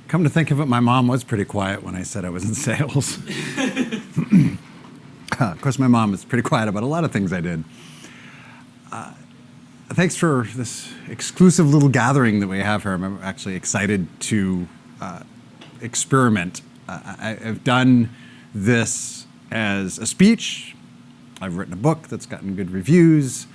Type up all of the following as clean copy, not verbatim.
Come to think of it, my mom was pretty quiet when I said I was in sales. Of course, my mom is pretty quiet about a lot of things I did. Thanks for this exclusive little gathering that we have here. I'm actually excited to experiment. I've done this as a speech. I've written a book that's gotten good reviews.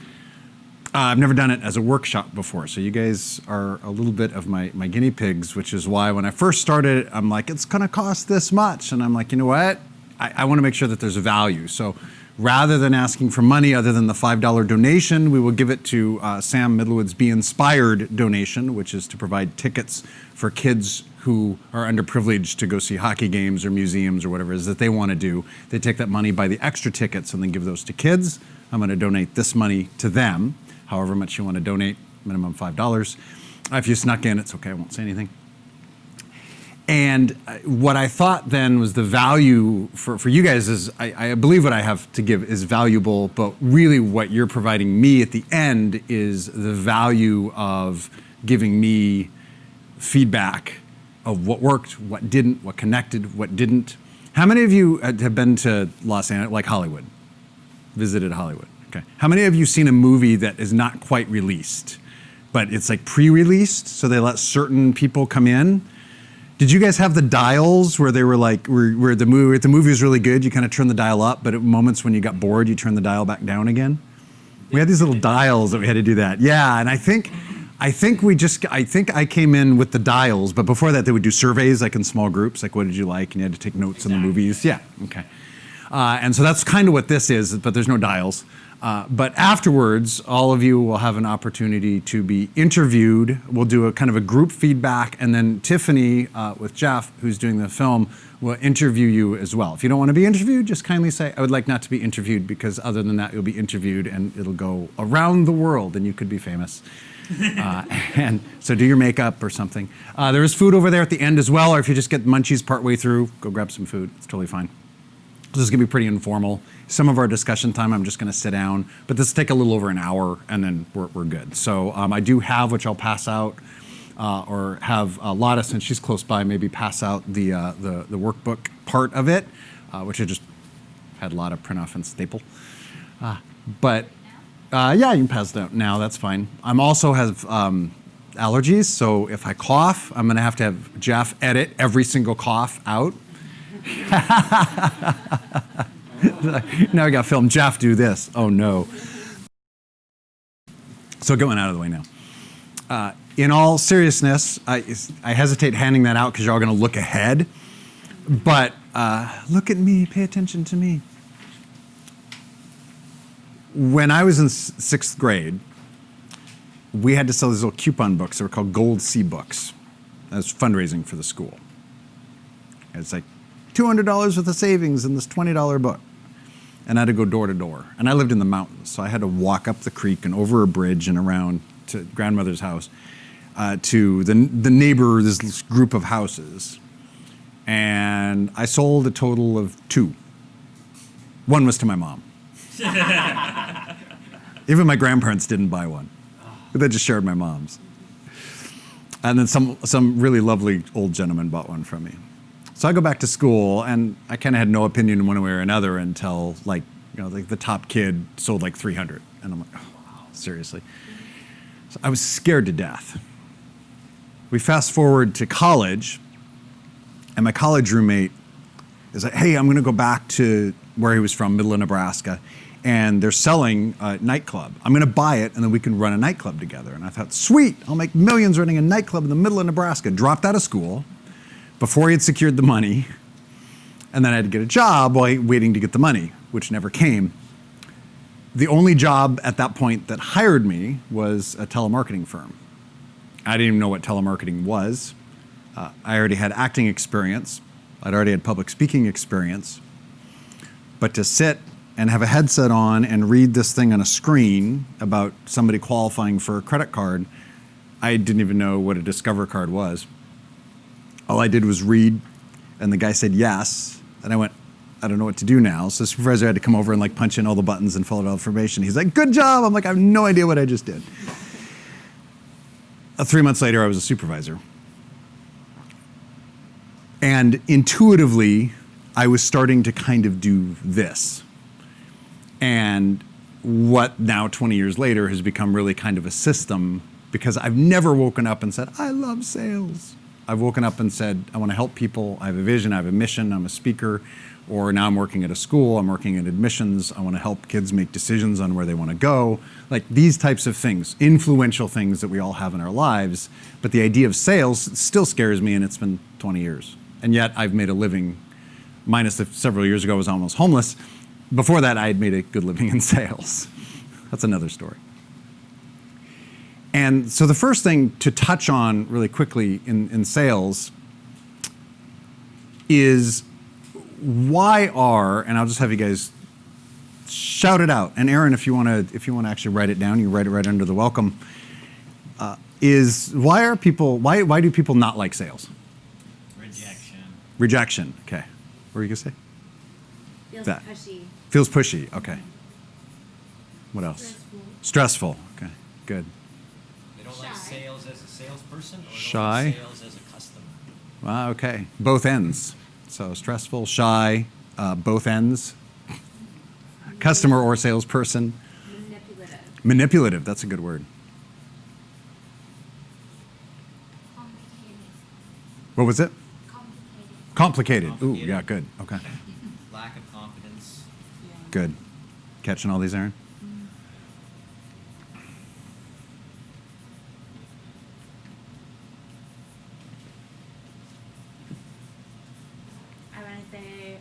I've never done it as a workshop before, so you guys are a little bit of my guinea pigs, which is why when I first started, I'm like, it's gonna cost this much. And I'm like, you know what? I wanna make sure that there's a value. So rather than asking for money other than the $5 donation, we will give it to Sam Midlewood's Be Inspired donation, which is to provide tickets for kids who are underprivileged to go see hockey games or museums or whatever it is that they wanna do. They take that money, buy the extra tickets, and then give those to kids. I'm gonna donate this money to them. However much you want to donate, minimum $5. If you snuck in, it's okay, I won't say anything. And what I thought then was the value for you guys is, I believe what I have to give is valuable, but really what you're providing me at the end is the value of giving me feedback of what worked, what didn't, what connected, what didn't. How many of you have been to Los Angeles, like Hollywood, visited Hollywood? Okay. How many of you seen a movie that is not quite released, but it's like pre-released, so they let certain people come in? Did you guys have the dials where they were like, where the movie, if the movie was really good, you kind of turn the dial up, but at moments when you got bored, you turn the dial back down again? We had these little dials that we had to do that. Yeah, and I think I came in with the dials, but before that they would do surveys like in small groups, like what did you like, and you had to take notes on the movies. Yeah, okay. And so that's kind of what this is, but there's no dials. But afterwards, all of you will have an opportunity to be interviewed. We'll do a kind of a group feedback, and then Tiffany with Jeff, who's doing the film, will interview you as well. If you don't want to be interviewed, just kindly say, I would like not to be interviewed, because other than that, you'll be interviewed and it'll go around the world and you could be famous. And so do your makeup or something. There is food over there at the end as well, or if you just get munchies partway through, go grab some food. It's totally fine. This is gonna be pretty informal. Some of our discussion time, I'm just gonna sit down, but this will take a little over an hour and then we're good. So I do have, which I'll pass out, or have Lotta, since she's close by, maybe pass out the workbook part of it, which I just had Lotta print off and staple. Yeah, you can pass it out now, that's fine. I'm also have allergies, so if I cough, I'm gonna have to have Jeff edit every single cough out. Now I got film. Jeff, do this. Oh no. So going out of the way now. In all seriousness, I hesitate handing that out because you're all going to look ahead. But look at me. Pay attention to me. When I was in sixth grade, we had to sell these little coupon books. They were called Gold C books. That was fundraising for the school. It's like $200 worth of savings in this $20 book. And I had to go door to door. And I lived in the mountains, so I had to walk up the creek and over a bridge and around to grandmother's house to the neighbor, this group of houses. And I sold a total of 2. One was to my mom. Even my grandparents didn't buy one. But they just shared my mom's. And then some really lovely old gentleman bought one from me. So I go back to school, and I kind of had no opinion one way or another until, like, you know, like the top kid sold like 300. And I'm like, oh, wow, seriously. So I was scared to death. We fast forward to college, and my college roommate is like, hey, I'm going to go back to where he was from, middle of Nebraska, and they're selling a nightclub. I'm going to buy it, and then we can run a nightclub together. And I thought, sweet, I'll make millions running a nightclub in the middle of Nebraska. Dropped out of school before he had secured the money, and then I had to get a job while waiting to get the money, which never came. The only job at that point that hired me was a telemarketing firm. I didn't even know what telemarketing was. I already had acting experience. I'd already had public speaking experience. But to sit and have a headset on and read this thing on a screen about somebody qualifying for a credit card, I didn't even know what a Discover card was. All I did was read, and the guy said yes, and I went, I don't know what to do now. So the supervisor had to come over and like punch in all the buttons and fill out all the information. He's like, good job. I'm like, I have no idea what I just did. 3 months later, I was a supervisor. And intuitively, I was starting to kind of do this. And what now 20 years later has become really kind of a system, because I've never woken up and said, I love sales. I've woken up and said, I want to help people. I have a vision, I have a mission, I'm a speaker, or now I'm working at a school, I'm working in admissions. I want to help kids make decisions on where they want to go. Like these types of things, influential things that we all have in our lives. But the idea of sales still scares me, and it's been 20 years. And yet I've made a living, minus the several years ago I was almost homeless. Before that, I had made a good living in sales. That's another story. And so the first thing to touch on really quickly in sales is why are, and I'll just have you guys shout it out. And Aaron, if you want to actually write it down, you write it right under the welcome. Is why do people not like sales? Rejection. Okay. What were you gonna say? Feels pushy. Feels pushy. Okay. What else? Stressful. Okay. Good. They don't like sales as a salesperson, or Shy. Don't like sales as a customer. Okay. Both ends. So stressful, shy, both ends. Customer or salesperson. Manipulative. Manipulative. That's a good word. Complicated. What was it? Complicated. Complicated. Ooh, yeah, good. Okay. Lack of confidence. Good. Catching all these, Aaron? I want to say,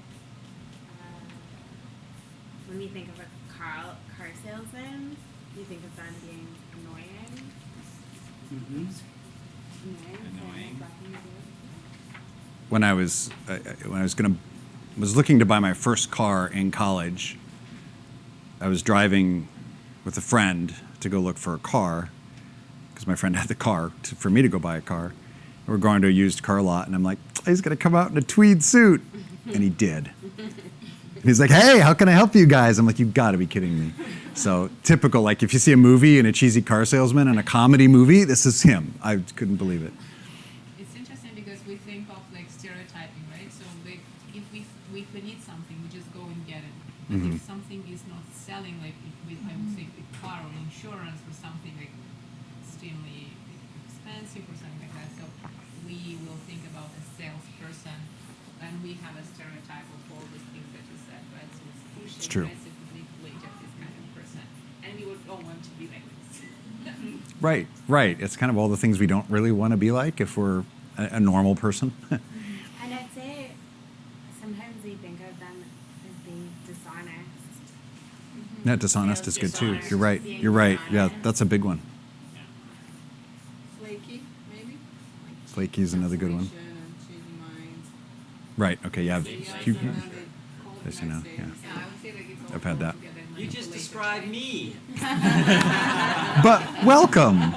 when you think of a car salesman, you think of them being annoying. Annoying. When I was looking to buy my first car in college, I was driving with a friend to go look for a car because my friend had the car for me to go buy a car. And we're going to a used car lot, and I'm like, he's going to come out in a tweed suit. And he did. He's like, hey, how can I help you guys? I'm like, you've got to be kidding me. So typical, like if you see a movie and a cheesy car salesman in a comedy movie, this is him. I couldn't believe it. It's interesting because we think of like stereotyping, right? So like if we need something, we just go and get it. But if something is not selling, like I would say a car or insurance or something like extremely expensive or something like that, so we will think about a salesperson, and we have a stereotype of all these things that you said, right? So it's pushing, It's true. right? So it's manipulative, this kind of person, and we would all want to be like this. Right. It's kind of all the things we don't really want to be like if we're a normal person. And I'd say sometimes we think of them as being dishonest. Yeah, dishonest is good too. Dishonest. You're right. Being You're right. Yeah, dishonest. that's a big one. Flaky, maybe? Flaky is another good one. Cancellation and changing minds. Right. Okay. Yeah. You- Yes, you know, yeah. I would say like it's all I've had that. together and You just manipulated, described right? me. But welcome.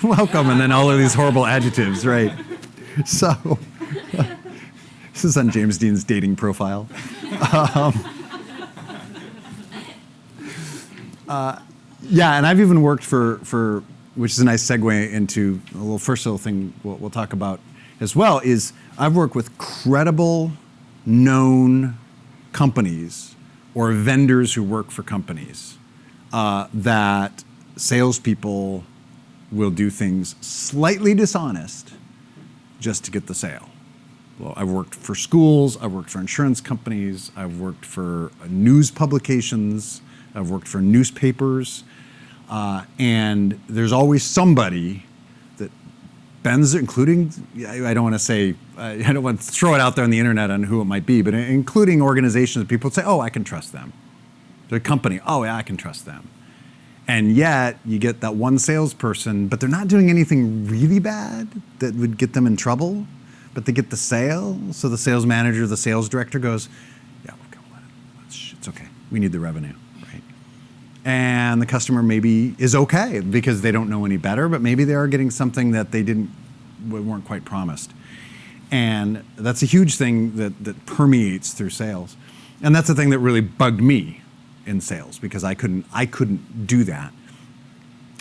Welcome. And then all of these horrible adjectives, right? So, this is on James Dean's dating profile. Yeah, and I've even worked for, which is a nice segue into a little first little thing we'll talk about as well, is I've worked with credible, known companies or vendors who work for companies that salespeople will do things slightly dishonest just to get the sale. Well, I've worked for schools, I've worked for insurance companies, I've worked for news publications, I've worked for newspapers, and there's always somebody that bends, including, I don't want to say, I don't want to throw it out there on the internet on who it might be, but including organizations that people say, oh, I can trust them. The company, oh, yeah, I can trust them. And yet, you get that one salesperson, but they're not doing anything really bad that would get them in trouble, but they get the sale. So the sales manager, the sales director goes, yeah, okay, it's okay. We need the revenue, right? And the customer maybe is okay because they don't know any better, but maybe they are getting something that they weren't quite promised. And that's a huge thing that permeates through sales. And that's the thing that really bugged me in sales because I couldn't do that.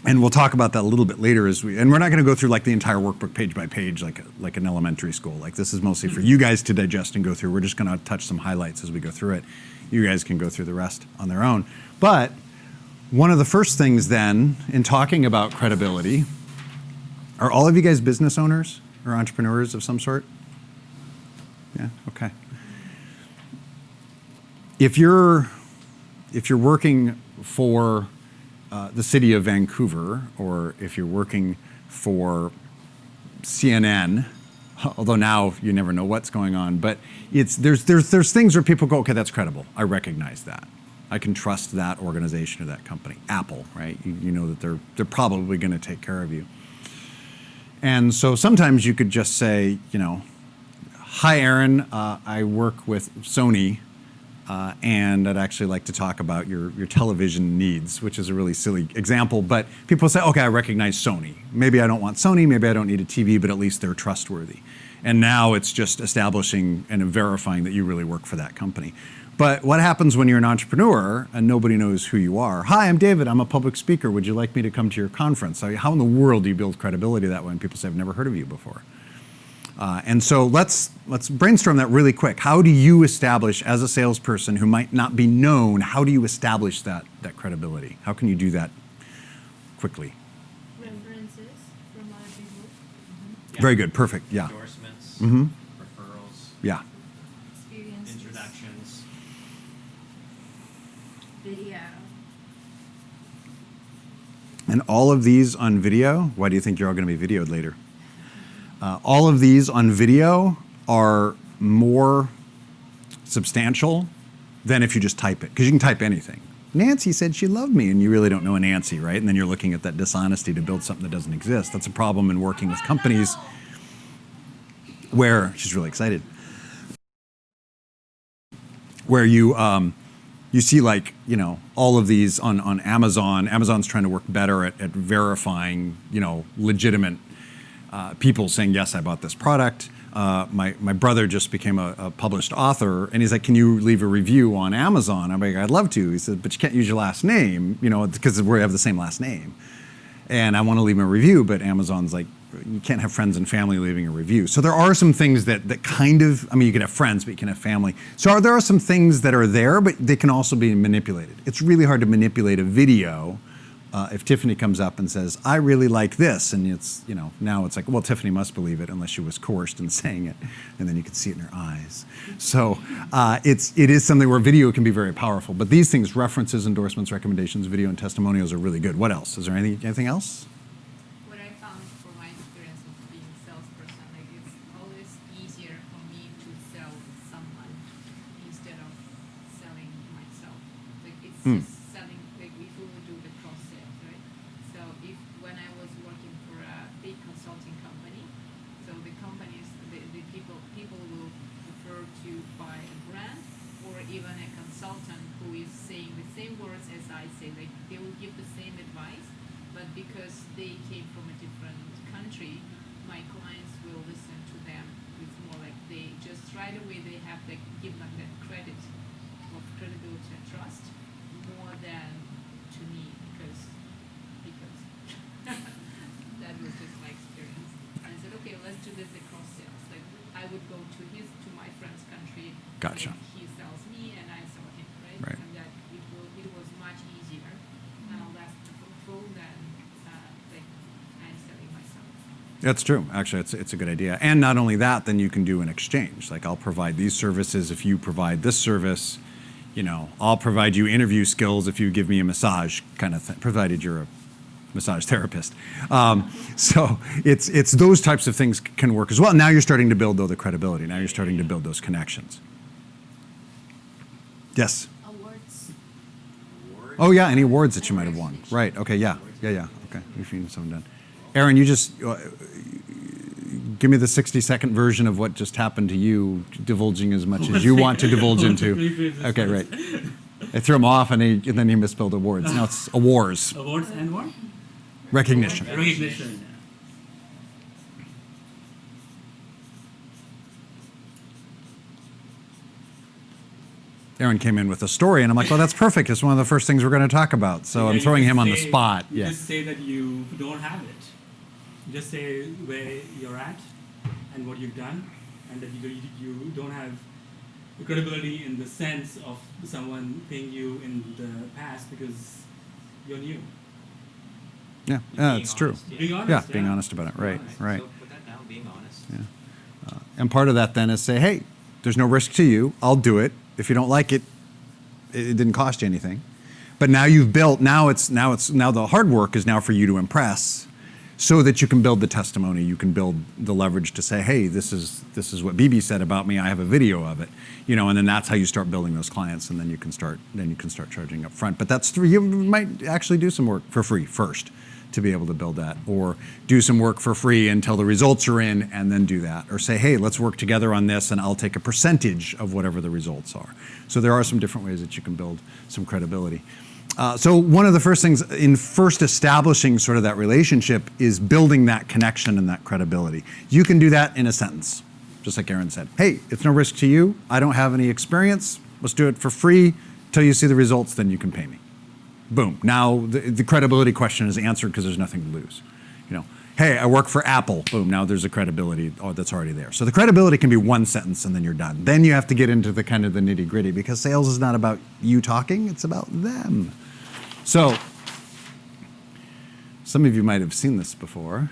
And we'll talk about that a little bit later and we're not going to go through like the entire workbook page by page like an elementary school. Like this is mostly for you guys to digest and go through. We're just going to touch some highlights as we go through it. You guys can go through the rest on their own. But one of the first things then in talking about credibility, are all of you guys business owners or entrepreneurs of some sort? Yeah, okay. If you're working for the city of Vancouver, or if you're working for CNN, although now you never know what's going on, but there's things where people go, okay, that's credible. I recognize that. I can trust that organization or that company. Apple, right? You know that they're probably going to take care of you. And so sometimes you could just say, hi, Aaron, I work with Sony. And I'd actually like to talk about your television needs, which is a really silly example. But people say, okay, I recognize Sony. Maybe I don't want Sony, maybe I don't need a TV, but at least they're trustworthy. And now it's just establishing and verifying that you really work for that company. But what happens when you're an entrepreneur and nobody knows who you are? Hi, I'm David, I'm a public speaker. Would you like me to come to your conference? How in the world do you build credibility that way when people say, I've never heard of you before? And so let's brainstorm that really quick. How do you establish, as a salesperson who might not be known, how do you establish that credibility? How can you do that quickly? References from other people. Yeah. Very good, perfect, yeah. Endorsements, Mm-hmm. referrals, Yeah, Experiences. introductions. Video. and all of these on video, why do you think you're all going to be videoed later? All of these on video are more substantial than if you just type it, because you can type anything. Nancy said she loved me, and you really don't know a Nancy, right? And then you're looking at that dishonesty to build something that doesn't exist. That's a problem in working with companies where, she's really excited, where you see all of these on Amazon. Amazon's trying to work better at verifying, legitimate people saying, yes, I bought this product. My brother just became a published author, and he's like, can you leave a review on Amazon? I'm like, I'd love to. He said, but you can't use your last name, because we have the same last name. And I want to leave him a review, but Amazon's like, you can't have friends and family leaving a review. So there are some things that kind of, you can have friends, but you can have family. So there are some things that are there, but they can also be manipulated. It's really hard to manipulate a video. If Tiffany comes up and says, I really like this, and it's, now it's like, well, Tiffany must believe it unless she was coerced in saying it, and then you can see it in her eyes. So it is something where video can be very powerful, but these things, references, endorsements, recommendations, video, and testimonials are really good. What else? Is there anything else? What I found from my experience of being a salesperson, it's always easier for me to sell someone instead of selling myself. It's just selling, if we would do the cross sales, right? So when I was working for a big consulting company, so the companies, the people will prefer to buy a brand or even a consultant who is saying the same words as I say. They will give the same advice, but because they came from a different country, my clients will listen to them. It's more like they just right away they have give them that credit of credibility and trust more than to me because that was just my experience. And I said, okay, let's do this across sales. I would go to my friend's country. Gotcha. And he sells me and I sell him, right? Right. And that it was much easier, less fruitful than I'm selling myself. That's true. Actually, it's a good idea. And not only that, then you can do an exchange. Like, I'll provide these services if you provide this service. I'll provide you interview skills if you give me a massage kind of thing, provided you're a massage therapist. So it's those types of things can work as well. Now you're starting to build, though, the credibility. Now you're starting to build those connections. Yes? Awards. Oh, yeah, any awards that you might have won. Right, okay, yeah. Okay, you've seen some done. Aaron, you just give me the 60-second version of what just happened to you, divulging as much as you want to divulge into. Okay, right. I threw him off, and then he misspelled awards. Now it's awards. Awards and what? Recognition. Recognition. Aaron came in with a story, and I'm like, well, that's perfect. It's one of the first things we're going to talk about. So I'm you throwing just him on the say- spot. You Yeah. just say that you don't have it. Just say where you're at and what you've done, and that you don't have the credibility in the sense of someone paying you in the past because you're new. Yeah, Being it's true. honest, yeah. Being honest. Yeah, being honest about it. Being Right, honest. right. So put that down, being honest. And part of that then is say, hey, there's no risk to you. I'll do it. If you don't like it, it didn't cost you anything. But now you've built. Now the hard work is now for you to impress, so that you can build the testimony. You can build the leverage to say, hey, this is what BB said about me. I have a video of it, and then that's how you start building those clients, and then you can start charging up front. But that's you might actually do some work for free first to be able to build that, or do some work for free until the results are in and then do that, or say, hey, let's work together on this and I'll take a percentage of whatever the results are. So there are some different ways that you can build some credibility. So one of the first things in first establishing sort of that relationship is building that connection and that credibility. You can do that in a sentence, just like Aaron said. Hey, it's no risk to you. I don't have any experience. Let's do it for free. Till you see the results, then you can pay me. Boom. Now the credibility question is answered because there's nothing to lose. Hey, I work for Apple. Boom. Now there's a credibility that's already there. So the credibility can be one sentence and then you're done. Then you have to get into the kind of the nitty gritty, because sales is not about you talking, it's about them. So some of you might have seen this before.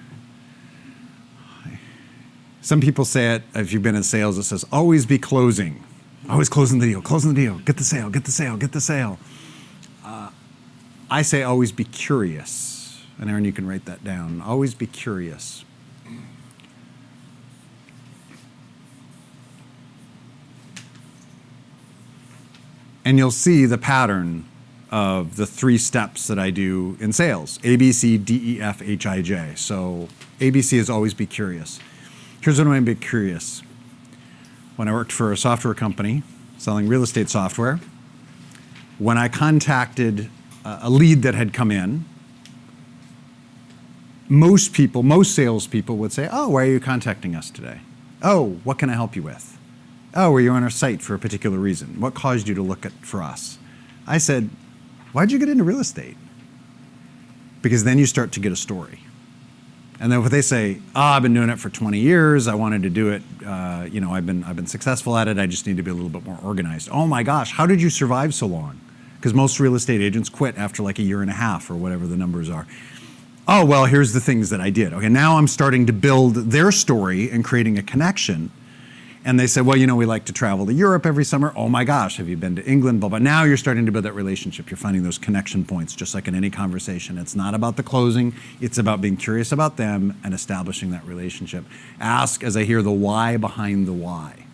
Some people say it, if you've been in sales, it says, always be closing. Always closing the deal, get the sale, get the sale, get the sale. I say always be curious. And Aaron, you can write that down. Always be curious. And you'll see the pattern of the 3 steps that I do in sales. A, B, C, D, E, F, H, I, J. So ABC is always be curious. Here's what I mean by curious. When I worked for a software company selling real estate software, when I contacted a lead that had come in, most salespeople would say, oh, why are you contacting us today? Oh, what can I help you with? Oh, were you on our site for a particular reason? What caused you to look for us? I said, why'd you get into real estate? Because then you start to get a story. And then if they say, I've been doing it for 20 years, I wanted to do it, I've been successful at it, I just need to be a little bit more organized. Oh my gosh, how did you survive so long? Because most real estate agents quit after like a year and a half or whatever the numbers are. Oh, well, here's the things that I did. Okay, now I'm starting to build their story and creating a connection. And they said, well, we like to travel to Europe every summer. Oh my gosh, have you been to England? Blah, blah. Now you're starting to build that relationship. You're finding those connection points, just like in any conversation. It's not about the closing. It's about being curious about them and establishing that relationship. Ask, as I hear, the why behind the why.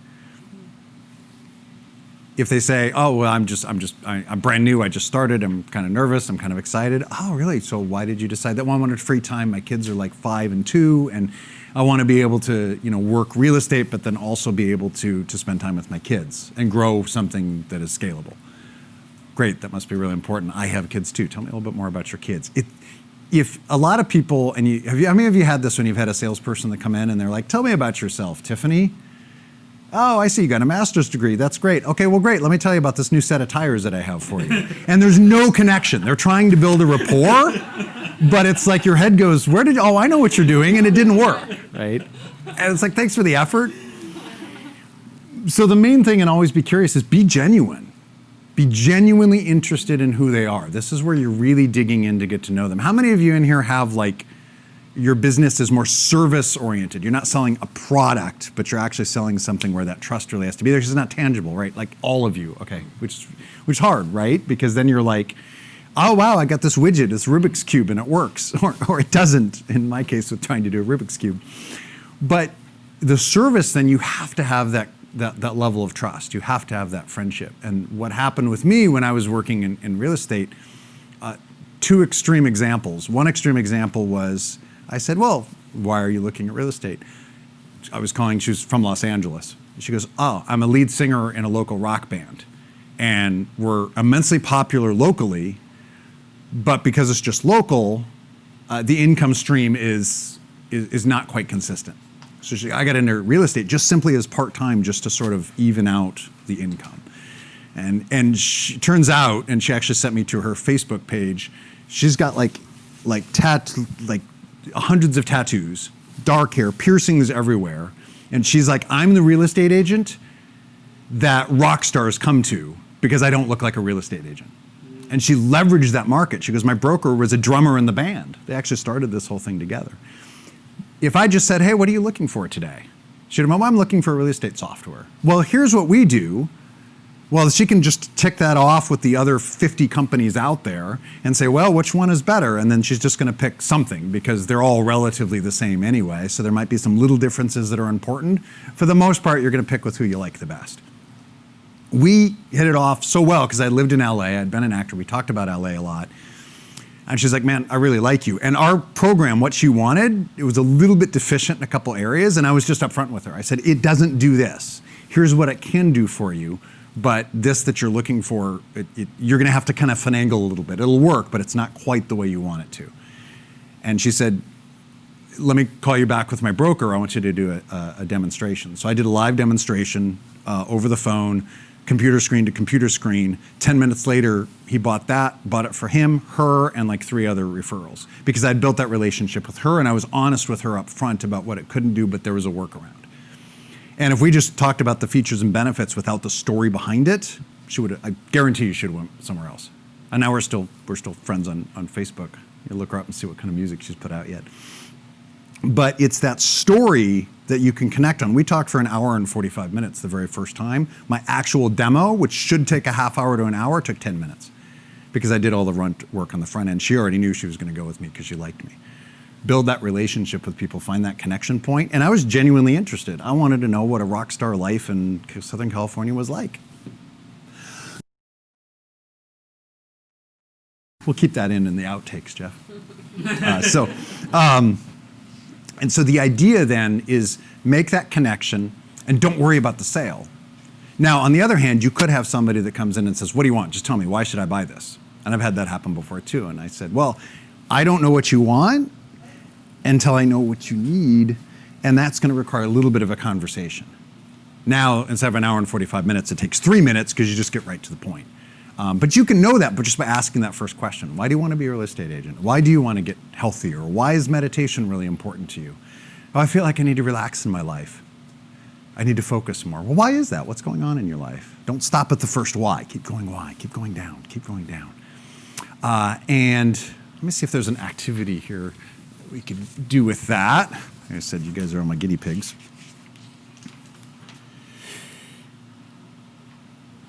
If they say, oh, well, I'm brand new, I just started, I'm kind of nervous, I'm kind of excited. Oh, really? So why did you decide that? Well, I wanted free time. My kids are like 5 and 2, and I want to be able to, work real estate, but then also be able to spend time with my kids and grow something that is scalable. Great, that must be really important. I have kids too. Tell me a little bit more about your kids. If a lot of people, how many of you had this when you've had a salesperson that come in and they're like, tell me about yourself, Tiffany? Oh, I see, you got a master's degree. That's great. Okay, well, great. Let me tell you about this new set of tires that I have for you. And there's no connection. They're trying to build a rapport, but it's like your head goes, I know what you're doing, and it didn't work, right? And it's like, thanks for the effort. So the main thing, and always be curious, is be genuine. Be genuinely interested in who they are. This is where you're really digging in to get to know them. How many of you in here have your business is more service-oriented? You're not selling a product, but you're actually selling something where that trust really has to be there because it's not tangible, right? Like all of you, okay, which is hard, right? Because then you're like, oh, wow, I got this widget, it's Rubik's Cube, and it works. Or it doesn't, in my case, with trying to do a Rubik's Cube. But the service, then you have to have that level of trust. You have to have that friendship. And what happened with me when I was working in real estate, 2 extreme examples. One extreme example was, I said, well, why are you looking at real estate? She was from Los Angeles. She goes, oh, I'm a lead singer in a local rock band. And we're immensely popular locally, but because it's just local, the income stream is not quite consistent. So I got into real estate just simply as part-time, just to sort of even out the income. Turns out, and she actually sent me to her Facebook page, she's got like hundreds of tattoos, dark hair, piercings everywhere. And she's like, I'm the real estate agent that rock stars come to because I don't look like a real estate agent. And she leveraged that market. She goes, my broker was a drummer in the band. They actually started this whole thing together. If I just said, hey, what are you looking for today? She'd go, well, I'm looking for real estate software. Well, here's what we do. Well, she can just tick that off with the other 50 companies out there and say, well, which one is better? And then she's just going to pick something because they're all relatively the same anyway. So there might be some little differences that are important. For the most part, you're going to pick with who you like the best. We hit it off so well because I lived in LA. I'd been an actor. We talked about LA a lot. And she's like, man, I really like you. And our program, what she wanted, it was a little bit deficient in a couple areas. And I was just upfront with her. I said, it doesn't do this. Here's what it can do for you. But this that you're looking for, you're going to have to kind of finagle a little bit. It'll work, but it's not quite the way you want it to. And she said, let me call you back with my broker. I want you to do a demonstration. So I did a live demonstration over the phone, computer screen to computer screen. 10 minutes later, he bought it for him, her, and like 3 other referrals. Because I'd built that relationship with her, and I was honest with her up front about what it couldn't do, but there was a workaround. And if we just talked about the features and benefits without the story behind it, I guarantee you should have went somewhere else. And now we're still friends on Facebook. You look her up and see what kind of music she's put out yet. But it's that story that you can connect on. We talked for an hour and 45 minutes the very first time. My actual demo, which should take a half hour to an hour, took 10 minutes because I did all the work on the front end. She already knew she was going to go with me because she liked me. Build that relationship with people, find that connection point. And I was genuinely interested. I wanted to know what a rock star life in Southern California was like. We'll keep that in the outtakes, Jeff. And so the idea then is make that connection and don't worry about the sale. Now, on the other hand, you could have somebody that comes in and says, what do you want? Just tell me, why should I buy this? And I've had that happen before too. And I said, well, I don't know what you want until I know what you need, and that's going to require a little bit of a conversation. Now, instead of an hour and 45 minutes, it takes 3 minutes because you just get right to the point. But you can know that just by asking that first question. Why do you want to be a real estate agent? Why do you want to get healthier? Why is meditation really important to you? Oh, I feel like I need to relax in my life. I need to focus more. Well, why is that? What's going on in your life? Don't stop at the first why. Keep going why. Keep going down. Keep going down. And let me see if there's an activity here we could do with that. Like I said, you guys are all my guinea pigs.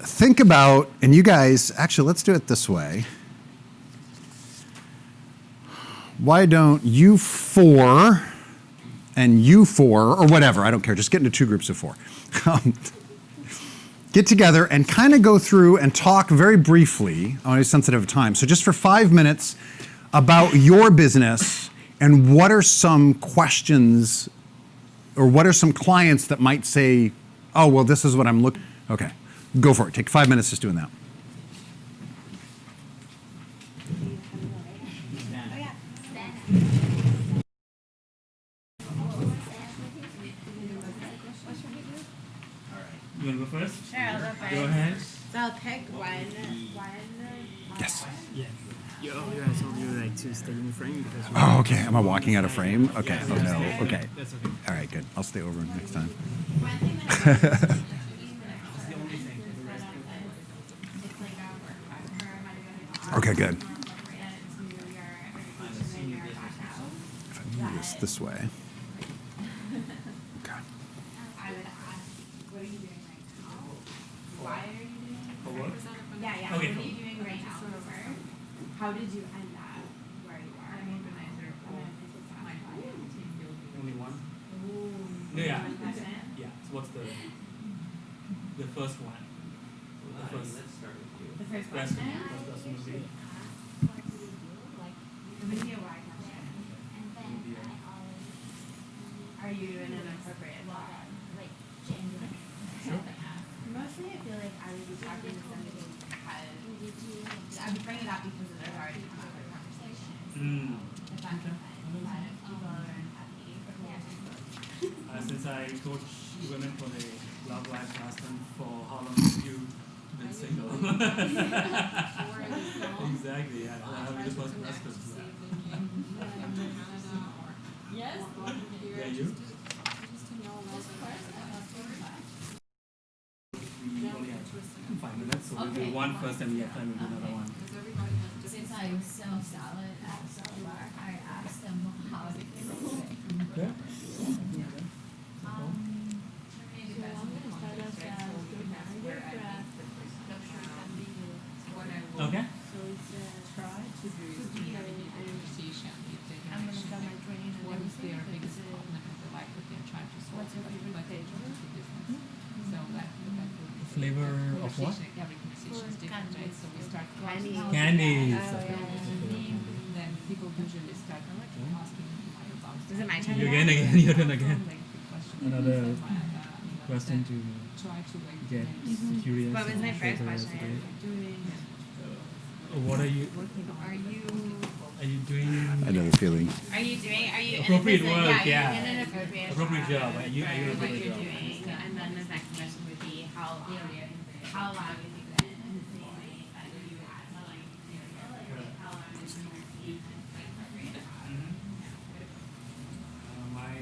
Think about, and you guys, actually, let's do it this way. Why don't you 4 and you 4, or whatever, I don't care, just get into 2 groups of 4. Get together and kind of go through and talk very briefly, I want to be sensitive of time, so just for 5 minutes about your business and what are some questions or what are some clients that might say, oh, well, this is what I'm looking, okay. Go for it. Take 5 minutes just doing that. You want to go first? Sure, I'll go first. Go ahead. So I'll pick one. Yes. Yeah. Yo, I told you like to stay in frame because. Oh, okay. Am I walking out of frame? Okay. Oh, no. Okay. That's okay. All right, good. I'll stay over next time. Okay, good. If I move this way. Okay. I would ask, what are you doing right now? Why are you doing it? For work? Yeah, yeah. Okay, What are cool. you doing right now for work? How did you end up where you are? I'm organizer of my team building. Only one? Ooh. No, yeah. One question? Yeah. So what's the first one? The first Let's start with you. The first question. question? First question would be. It would be a why question. Are you in an appropriate spot? Mostly I feel like I would be talking to somebody because I would bring it up because it has already come up in conversation. If that makes sense. But people are unhappy. Since I coach women for the Love Life last time, for how long did you been single. Exactly. Yeah. I'll be the first person. Yes. Yeah, you? We only have 5 minutes, so we'll do one first and we have time to do another one. Since I sell salad at the bar, I asked them how they do it. Okay. Okay. So it's try to do is to have a conversation with the I'm gonna direction. start my training and What is their everything, biggest but, problem and the life that they're trying to solve? What's your favorite But they flavor? do the business. So that Flavor of what? Every conversation is different, right? So we start Candy. Candies. Then people usually start asking why about. Is it my turn? You again, your turn again. Like the question. Another Question to try to like get curious. What was my and first filter question? it. doing What are you doing? I know the feeling. Are you doing? Are you Appropriate in a work, business, yeah. You're in an appropriate Job. Are you for an what appropriate you're job? doing, and then the next question would be how long have you been? How long have you been? My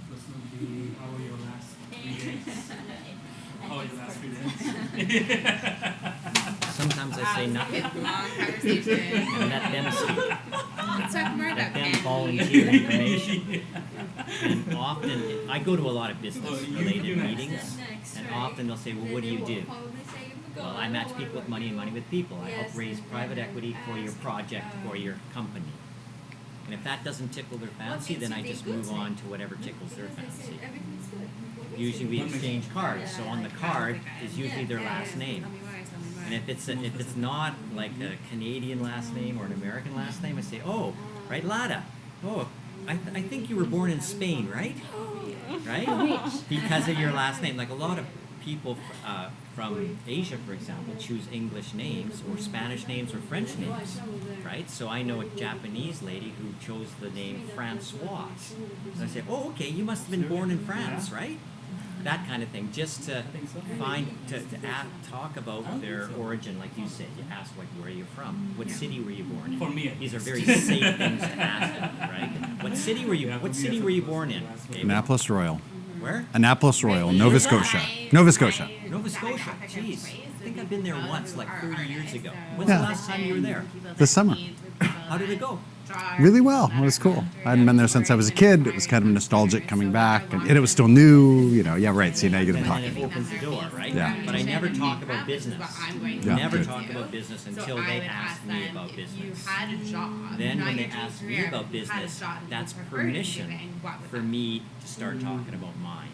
question would be, how were your last 3 days? How were your last 3 days? Sometimes I say nothing Long conversation. and let them speak. Let's talk more Let about them candy. volunteer information. And often, I go to a lot of business-related meetings, and often they'll say, well, what do you do? Well, I match people with money and money with people. I help raise private equity for your project or your company. And if that doesn't tickle their fancy, then I just move on to whatever tickles their fancy. Usually we exchange cards, so on the card is usually their last name. And if it's not like a Canadian last name or an American last name, I say, oh, right, Lada. Oh, I think you were born in Spain, right? Right? Because of your last name. Like a lot of people from Asia, for example, choose English names or Spanish names or French names, right? So I know a Japanese lady who chose the name Francoise. And I say, oh, okay, you must have been born in France, right? That kind of thing, just to talk about their origin, like you said. You ask where you're from, what city were you born in. For me, These are very safe things to ask, right? What city were you born in? David? Annapolis Royal. Where? Annapolis Royal, Nova Scotia. Nova Scotia. Nova Scotia. Jeez, I think I've been there once, like 30 years ago. When's Yeah. the last time you were there? This summer. How did it go? Really well. It was cool. I hadn't been there since I was a kid. It was kind of nostalgic coming back, and it was still new. You know, yeah, right. See, now you get to And talk. then it opens the door, right? Yeah. But I never talk about business. Yeah, Never good. talk about business until they ask me about You business. had a job. Then not when they your dream ask me career, about but you had a business, job that you that's preferred permission doing, what would for that me to start talking about mine.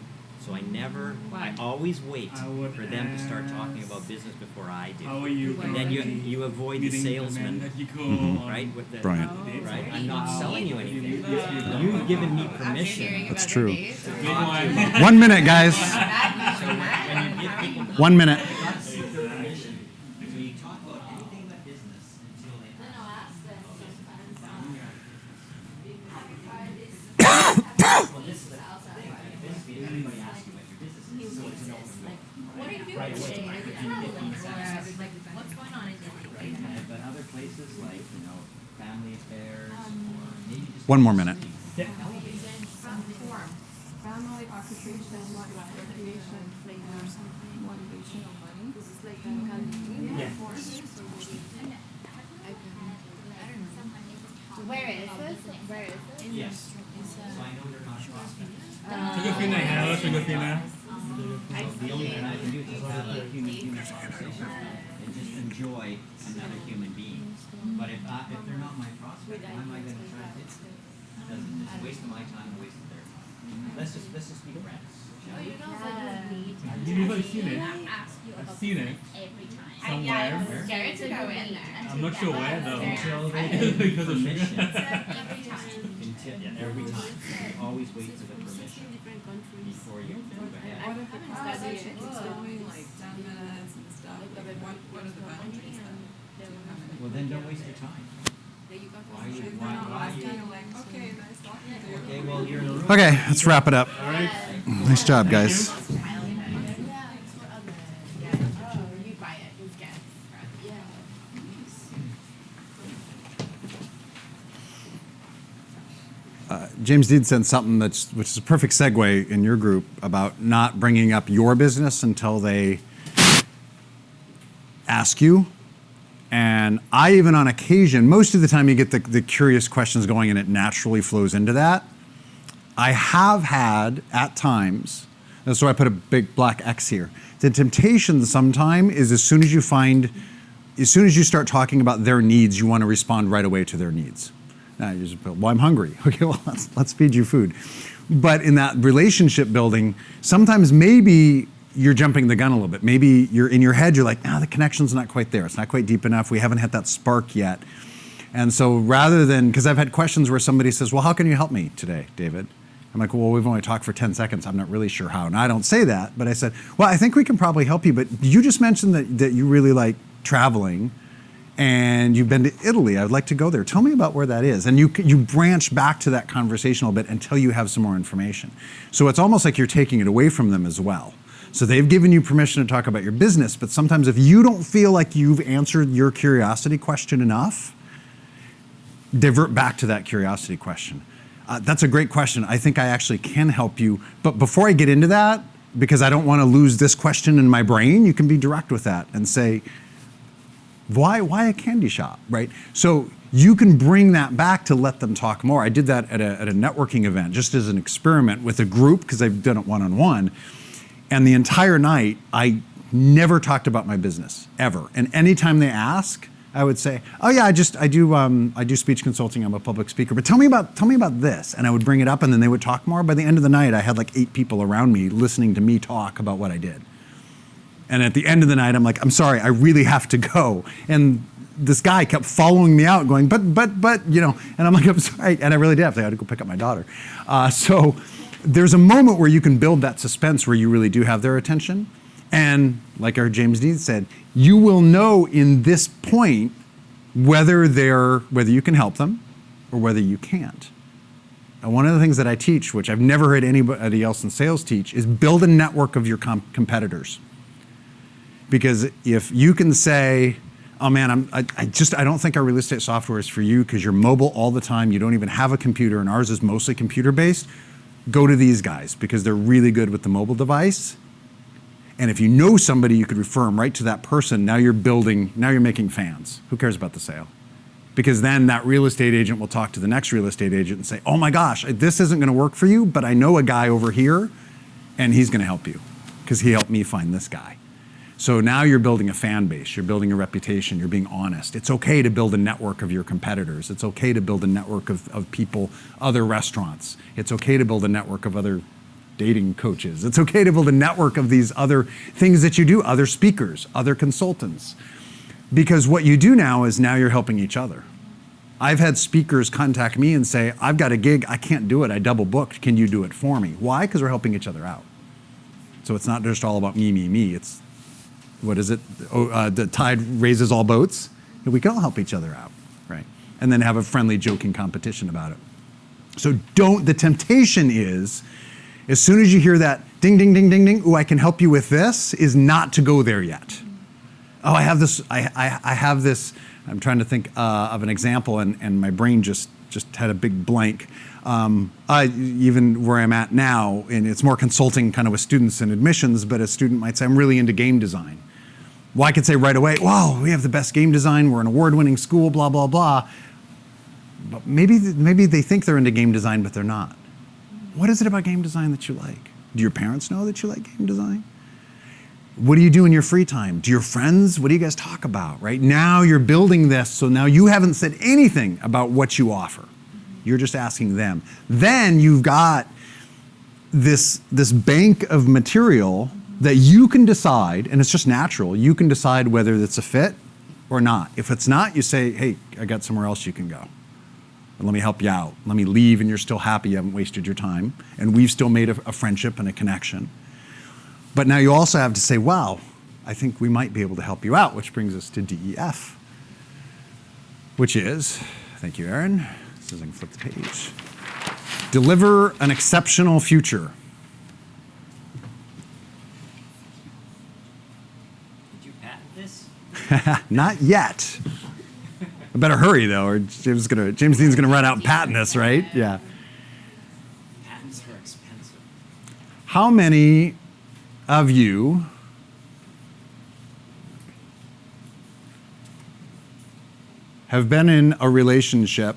So I always wait I would for them to start talking about business before I do. How are you? And then you avoid the meeting salesman, that you go Mm-hmm. on right? With the, Brilliant. Right? I'm not selling you anything. You've given me permission. That's true. Meanwhile, 1 minute, guys. So when you give people 1 minute. permission, so you talk about anything but business until they ask. Well, this is the thing. Business meeting, everybody asks you what your business is, so it's an open book. What are you doing Right, today? what's- What's going on in your But other places like, family affairs, maybe just. 1 more minute. Family, occupation, recreation, flavors, motivation, or money. This is like Where is this? Where is this? Yes. So I know they're not prospects. Filipina, hello, Filipina. The only thing I can do is just have a human conversation and just enjoy another human being. But if they're not my prospect, why am I going to try to fix them? It's a waste of my time, a waste of their time. Let's just be friends. Shall we? You've never seen it. I've seen it somewhere. I'm scared to go in there. I'm not sure where though. Because of Permission. sugar. Every time. You always wait for the permission different countries. before you move ahead. What if it's Study study it, it's going like 10 minutes and stuff. What are the boundaries then? Well, then don't waste your time. Why are you? Okay, nice talking to you. Okay, well, you're in the room. Okay, let's wrap it up. Nice job, guys. You buy James Dean said something which is a perfect segue in your group about not bringing up your business until they ask you. And I even on occasion, most of the time you get the curious questions going and it naturally flows into that. I have had at times, and so I put a big black X here. The temptation sometime is as soon as you start talking about their needs, you want to respond right away to their needs. Now you just, well, I'm hungry. Okay, well, let's feed you food. But in that relationship building, sometimes maybe you're jumping the gun a little bit. Maybe you're in your head, you're like, the connection's not quite there. It's not quite deep enough. We haven't hit that spark yet. And so rather than, because I've had questions where somebody says, well, how can you help me today, David? I'm like, well, we've only talked for 10 seconds. I'm not really sure how. And I don't say that, but I said, well, I think we can probably help you. But you just mentioned that you really like traveling and you've been to Italy. I would like to go there. Tell me about where that is. And you branch back to that conversation a little bit until you have some more information. So it's almost like you're taking it away from them as well. So they've given you permission to talk about your business, but sometimes if you don't feel like you've answered your curiosity question enough, divert back to that curiosity question. That's a great question. I think I actually can help you. But before I get into that, because I don't want to lose this question in my brain, you can be direct with that and say, why a candy shop, right? So you can bring that back to let them talk more. I did that at a networking event just as an experiment with a group because I've done it one-on-one. And the entire night, I never talked about my business, ever. And anytime they ask, I would say, oh yeah, I do speech consulting, I'm a public speaker, but tell me about this. And I would bring it up and then they would talk more. By the end of the night, I had like 8 people around me listening to me talk about what I did. And at the end of the night, I'm like, I'm sorry, I really have to go. And this guy kept following me out going, but, you know, and I'm like, I'm sorry. And I really did have to, I had to go pick up my daughter. So there's a moment where you can build that suspense where you really do have their attention. And like our James Dean said, you will know in this point whether you can help them or whether you can't. And one of the things that I teach, which I've never heard anybody else in sales teach, is build a network of your competitors. Because if you can say, oh man, I don't think our real estate software is for you because you're mobile all the time, you don't even have a computer, and ours is mostly computer-based, go to these guys because they're really good with the mobile device. And if you know somebody, you could refer them right to that person. Now you're making fans. Who cares about the sale? Because then that real estate agent will talk to the next real estate agent and say, oh my gosh, this isn't going to work for you, but I know a guy over here and he's going to help you because he helped me find this guy. So now you're building a fan base, you're building a reputation, you're being honest. It's okay to build a network of your competitors. It's okay to build a network of people, other restaurants. It's okay to build a network of other dating coaches. It's okay to build a network of these other things that you do, other speakers, other consultants. Because what you do now is now you're helping each other. I've had speakers contact me and say, I've got a gig, I can't do it, I double booked, can you do it for me? Why? Because we're helping each other out. So it's not just all about me. It's, what is it? The tide raises all boats. And we can all help each other out, right? And then have a friendly, joking competition about it. So the temptation is, as soon as you hear that ding, ding, ding, ding, ding, ooh, I can help you with this, is not to go there yet. Oh, I have this, I have this, I'm trying to think of an example and my brain just had a big blank. Even where I'm at now, and it's more consulting kind of with students and admissions, but a student might say, I'm really into game design. Well, I could say right away, wow, we have the best game design, we're an award-winning school, blah, blah, blah. But maybe they think they're into game design, but they're not. What is it about game design that you like? Do your parents know that you like game design? What do you do in your free time? Do your friends, what do you guys talk about, right? Now you're building this, so now you haven't said anything about what you offer. You're just asking them. Then you've got this bank of material that you can decide, and it's just natural, you can decide whether it's a fit or not. If it's not, you say, hey, I got somewhere else you can go. And let me help you out. Let me leave and you're still happy, you haven't wasted your time. And we've still made a friendship and a connection. But now you also have to say, wow, I think we might be able to help you out, which brings us to DEF, which is, thank you, Aaron. So I can flip the page. Deliver an exceptional future. Did you patent this? Not yet. I better hurry though, or James Dean's gonna run out and patent this, right? Yeah. How many of you have been in a relationship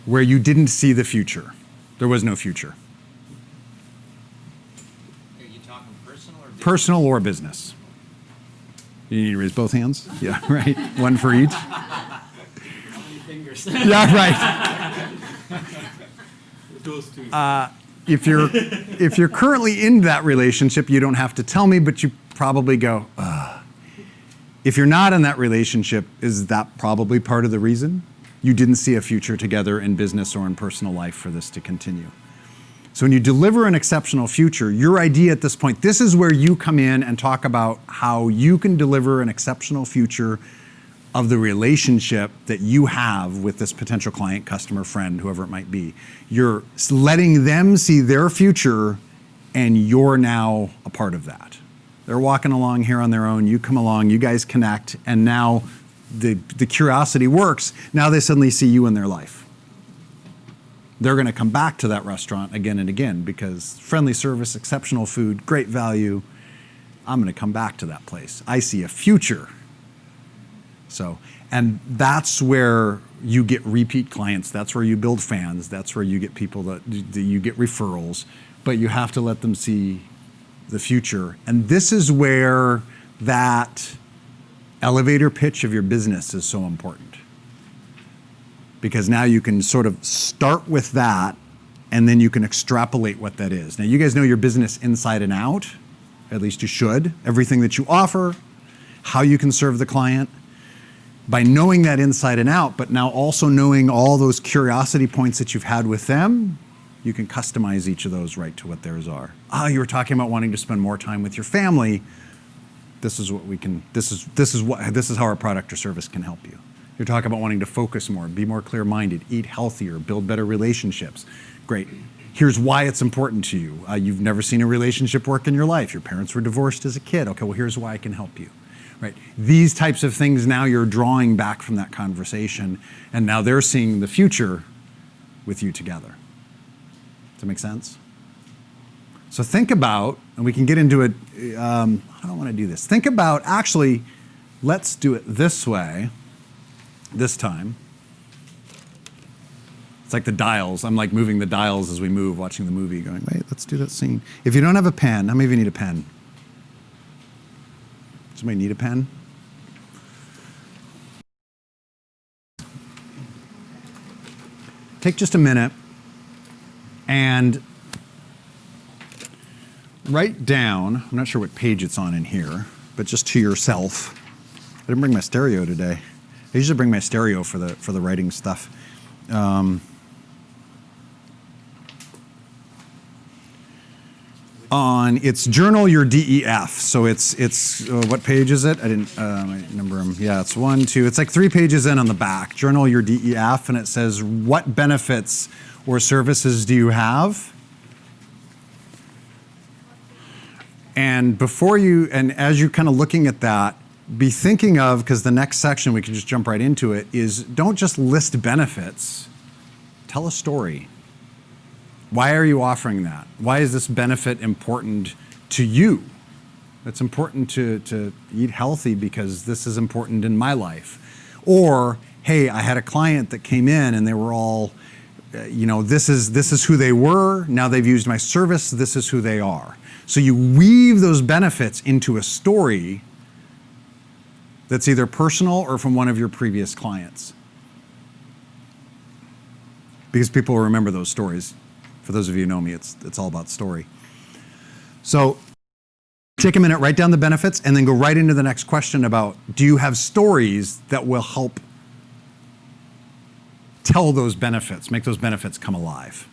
where you didn't see the future? There was no future. Are you talking personal or business? Personal or business? You need to raise both hands? Yeah, right. One for each. How many fingers? Yeah, right. Those two. If you're currently in that relationship, you don't have to tell me, but you probably go, ugh. If you're not in that relationship, is that probably part of the reason? You didn't see a future together in business or in personal life for this to continue. So when you deliver an exceptional future, your idea at this point, this is where you come in and talk about how you can deliver an exceptional future of the relationship that you have with this potential client, customer, friend, whoever it might be. You're letting them see their future, and you're now a part of that. They're walking along here on their own, you come along, you guys connect, and now the curiosity works. Now they suddenly see you in their life. They're going to come back to that restaurant again and again because friendly service, exceptional food, great value. I'm going to come back to that place. I see a future. So, and that's where you get repeat clients. That's where you build fans. That's where you get people that you get referrals, but you have to let them see the future. And this is where that elevator pitch of your business is so important. Because now you can sort of start with that, and then you can extrapolate what that is. Now, you guys know your business inside and out, at least you should. Everything that you offer, how you can serve the client. By knowing that inside and out, but now also knowing all those curiosity points that you've had with them, you can customize each of those right to what theirs are. You were talking about wanting to spend more time with your family. This is what we can, this is how our product or service can help you. You're talking about wanting to focus more, be more clear-minded, eat healthier, build better relationships. Great. Here's why it's important to you. You've never seen a relationship work in your life. Your parents were divorced as a kid. Okay, well, here's why I can help you. Right. These types of things now you're drawing back from that conversation, and now they're seeing the future with you together. Does that make sense? So think about, and we can get into it, I don't want to do this. Think about, actually, let's do it this way, this time. It's like the dials. I'm like moving the dials as we move, watching the movie, going, wait, let's do that scene. If you don't have a pen, how many of you need a pen? Somebody need a pen? Take just a minute and write down, I'm not sure what page it's on in here, but just to yourself. I didn't bring my stereo today. I usually bring my stereo for the writing stuff. It's journal your DEF. So it's what page is it? I didn't number them. Yeah, it's 1, 2. It's like 3 pages in on the back. Journal your DEF, and it says what benefits or services do you have? And before you, and as you're kind of looking at that, be thinking of, because the next section we can just jump right into it, is don't just list benefits. Tell a story. Why are you offering that? Why is this benefit important to you? It's important to eat healthy because this is important in my life. Or, hey, I had a client that came in and they were all, this is who they were. Now they've used my service. This is who they are. So you weave those benefits into a story that's either personal or from one of your previous clients. Because people will remember those stories. For those of you who know me, it's all about story. So take a minute, write down the benefits, and then go right into the next question about, do you have stories that will help tell those benefits, make those benefits come alive?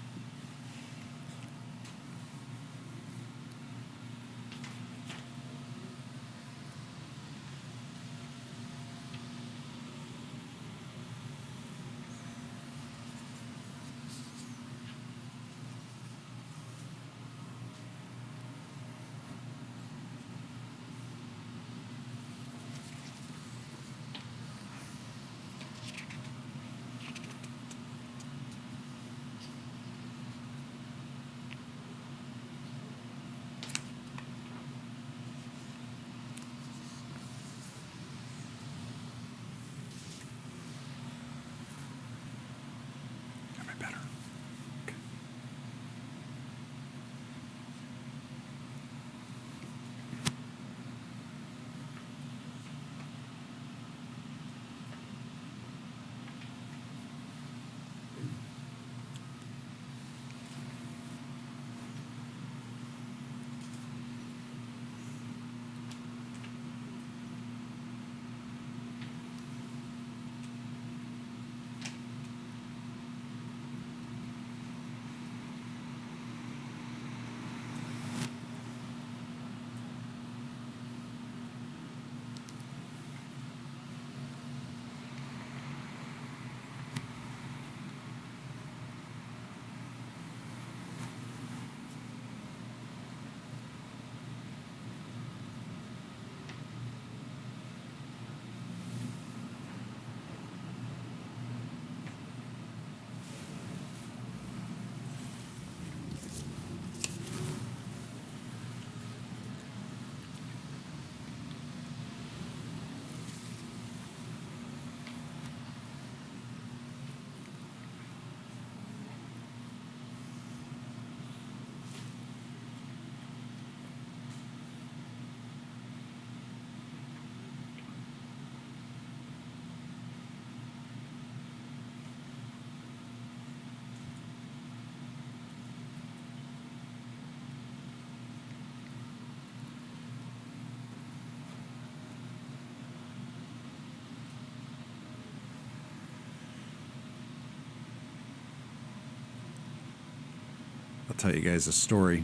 tell you guys a story.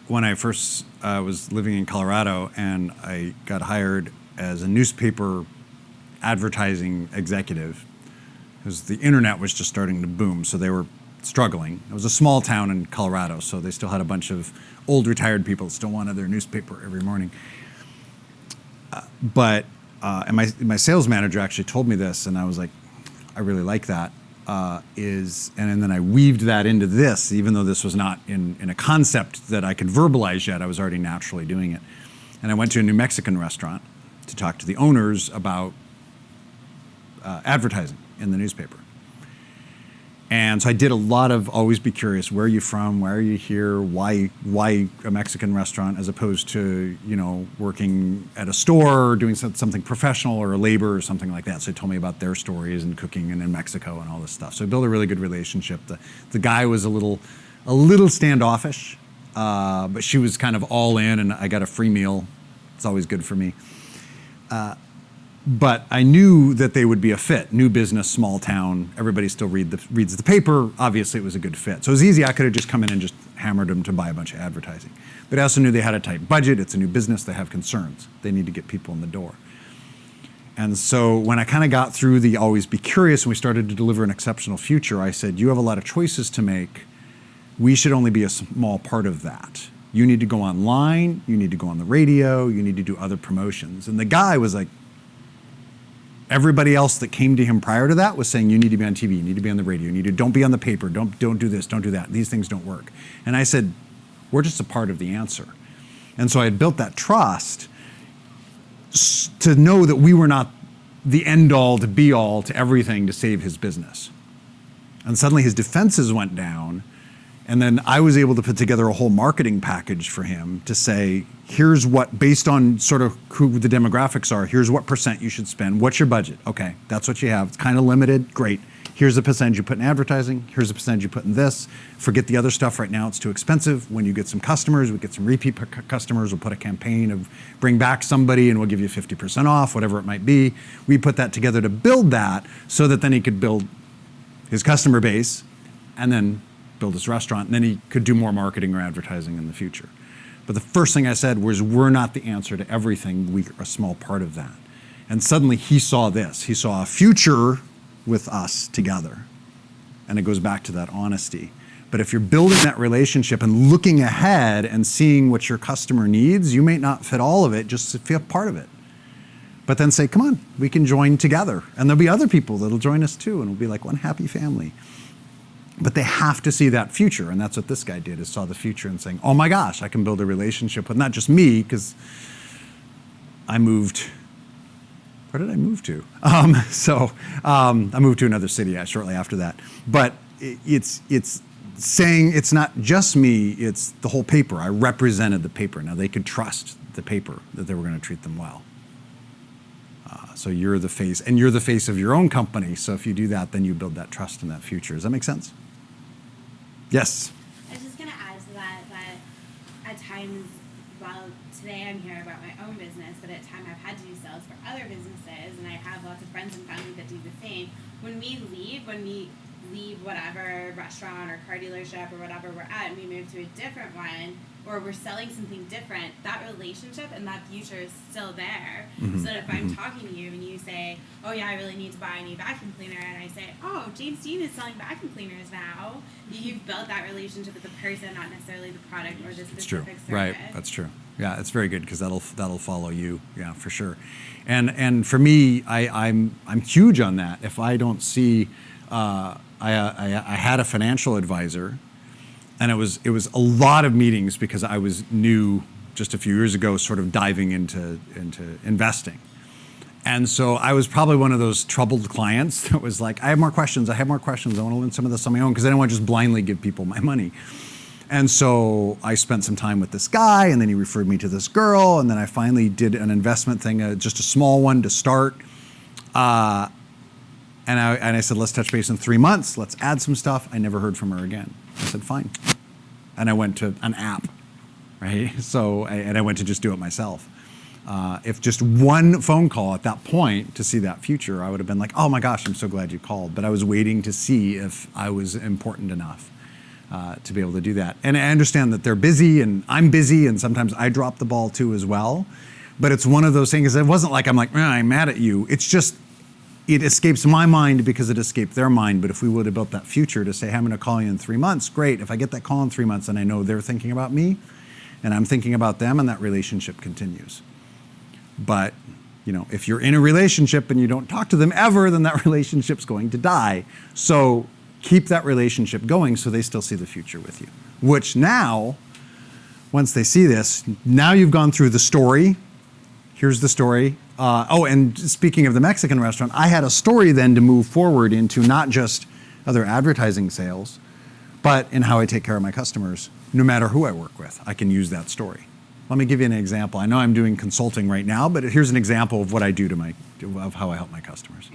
When I first was living in Colorado and I got hired as a newspaper advertising executive, because the internet was just starting to boom, so they were struggling. It was a small town in Colorado, so they still had a bunch of old retired people that still wanted their newspaper every morning. And my sales manager actually told me this, and I was like, I really like that. And then I weaved that into this, even though this was not in a concept that I could verbalize yet. I was already naturally doing it. And I went to a New Mexican restaurant to talk to the owners about advertising in the newspaper. And so I did a lot of always be curious. Where are you from? Why are you here? Why a Mexican restaurant as opposed to, working at a store or doing something professional or labor or something like that? So they told me about their stories and cooking and in Mexico and all this stuff. So I built a really good relationship. The guy was a little standoffish, but she was kind of all in, and I got a free meal. It's always good for me. But I knew that they would be a fit. New business, small town. Everybody still reads the paper. Obviously, it was a good fit. So it was easy. I could have just come in and just hammered them to buy a bunch of advertising. But I also knew they had a tight budget. It's a new business. They have concerns. They need to get people in the door. And so when I kind of got through the always be curious and we started to deliver an exceptional future, I said, you have a lot of choices to make. We should only be a small part of that. You need to go online. You need to go on the radio. You need to do other promotions. And the guy was like, everybody else that came to him prior to that was saying, you need to be on TV, you need to be on the radio, don't be on the paper, don't do this, don't do that. These things don't work. And I said, we're just a part of the answer. And so I had built that trust to know that we were not the end all to be all to everything to save his business. And suddenly his defenses went down. And then I was able to put together a whole marketing package for him to say, here's what, based on sort of who the demographics are, here's what % you should spend. What's your budget? Okay, that's what you have. It's kind of limited. Great. Here's the percentage you put in advertising. Here's the percentage you put in this. Forget the other stuff right now. It's too expensive. When you get some customers, we get some repeat customers. We'll put a campaign of bring back somebody and we'll give you 50% off, whatever it might be. We put that together to build that so that then he could build his customer base and then build his restaurant, and then he could do more marketing or advertising in the future. But the first thing I said was, we're not the answer to everything. We're a small part of that. And suddenly he saw this. He saw a future with us together. And it goes back to that honesty. But if you're building that relationship and looking ahead and seeing what your customer needs, you may not fit all of it, just feel part of it. But then say, come on, we can join together. And there'll be other people that'll join us too, and we'll be like one happy family. But they have to see that future, and that's what this guy did, is saw the future and saying, oh my gosh, I can build a relationship with not just me, because I moved, where did I move to? I moved to another city shortly after that. But it's saying it's not just me, it's the whole paper. I represented the paper. Now they could trust the paper that they were going to treat them well. So you're the face, and you're the face of your own company. So if you do that, then you build that trust in that future. Does that make sense? Yes. I was just going to add to that at times, well, today I'm here about my own business, but at times I've had to do sales for other businesses, and I have lots of friends and family that do the same. When we leave whatever restaurant or car dealership or whatever we're at, and we move to a different one, or we're selling something different, that relationship and that future is still there. Mm-hmm. So that if I'm talking to you and you say, oh yeah, I really need to buy a new vacuum cleaner, and I say, oh, James Dean is selling vacuum cleaners now, you've built that relationship with the person, not necessarily the product or the specific service. Right, that's true. Yeah, it's very good, because that'll follow you, yeah, for sure. And for me, I'm huge on that. If I don't see, I had a financial advisor, and it was a lot of meetings, because I was new just a few years ago, sort of diving into investing. And so I was probably one of those troubled clients that was like, I have more questions. I want to learn some of this on my own, because I don't want to just blindly give people my money. And so I spent some time with this guy, and then he referred me to this girl, and then I finally did an investment thing, just a small one to start. And I said, let's touch base in 3 months. Let's add some stuff. I never heard from her again. I said, fine. And I went to an app, right? I went to just do it myself. If just one phone call at that point to see that future, I would have been like, oh my gosh, I'm so glad you called. But I was waiting to see if I was important enough to be able to do that. And I understand that they're busy and I'm busy and sometimes I drop the ball too as well. But it's one of those things, it wasn't like I'm like, I'm mad at you. It's just, it escapes my mind because it escaped their mind. But if we would have built that future to say, hey, I'm going to call you in 3 months, great. If I get that call in 3 months and I know they're thinking about me and I'm thinking about them, and that relationship continues. But, if you're in a relationship and you don't talk to them ever, then that relationship's going to die. So keep that relationship going so they still see the future with you. Which now, once they see this, now you've gone through the story. Here's the story. And speaking of the Mexican restaurant, I had a story then to move forward into not just other advertising sales, but in how I take care of my customers, no matter who I work with. I can use that story. Let me give you an example. I know I'm doing consulting right now, but here's an example of what I do of how I help my customers.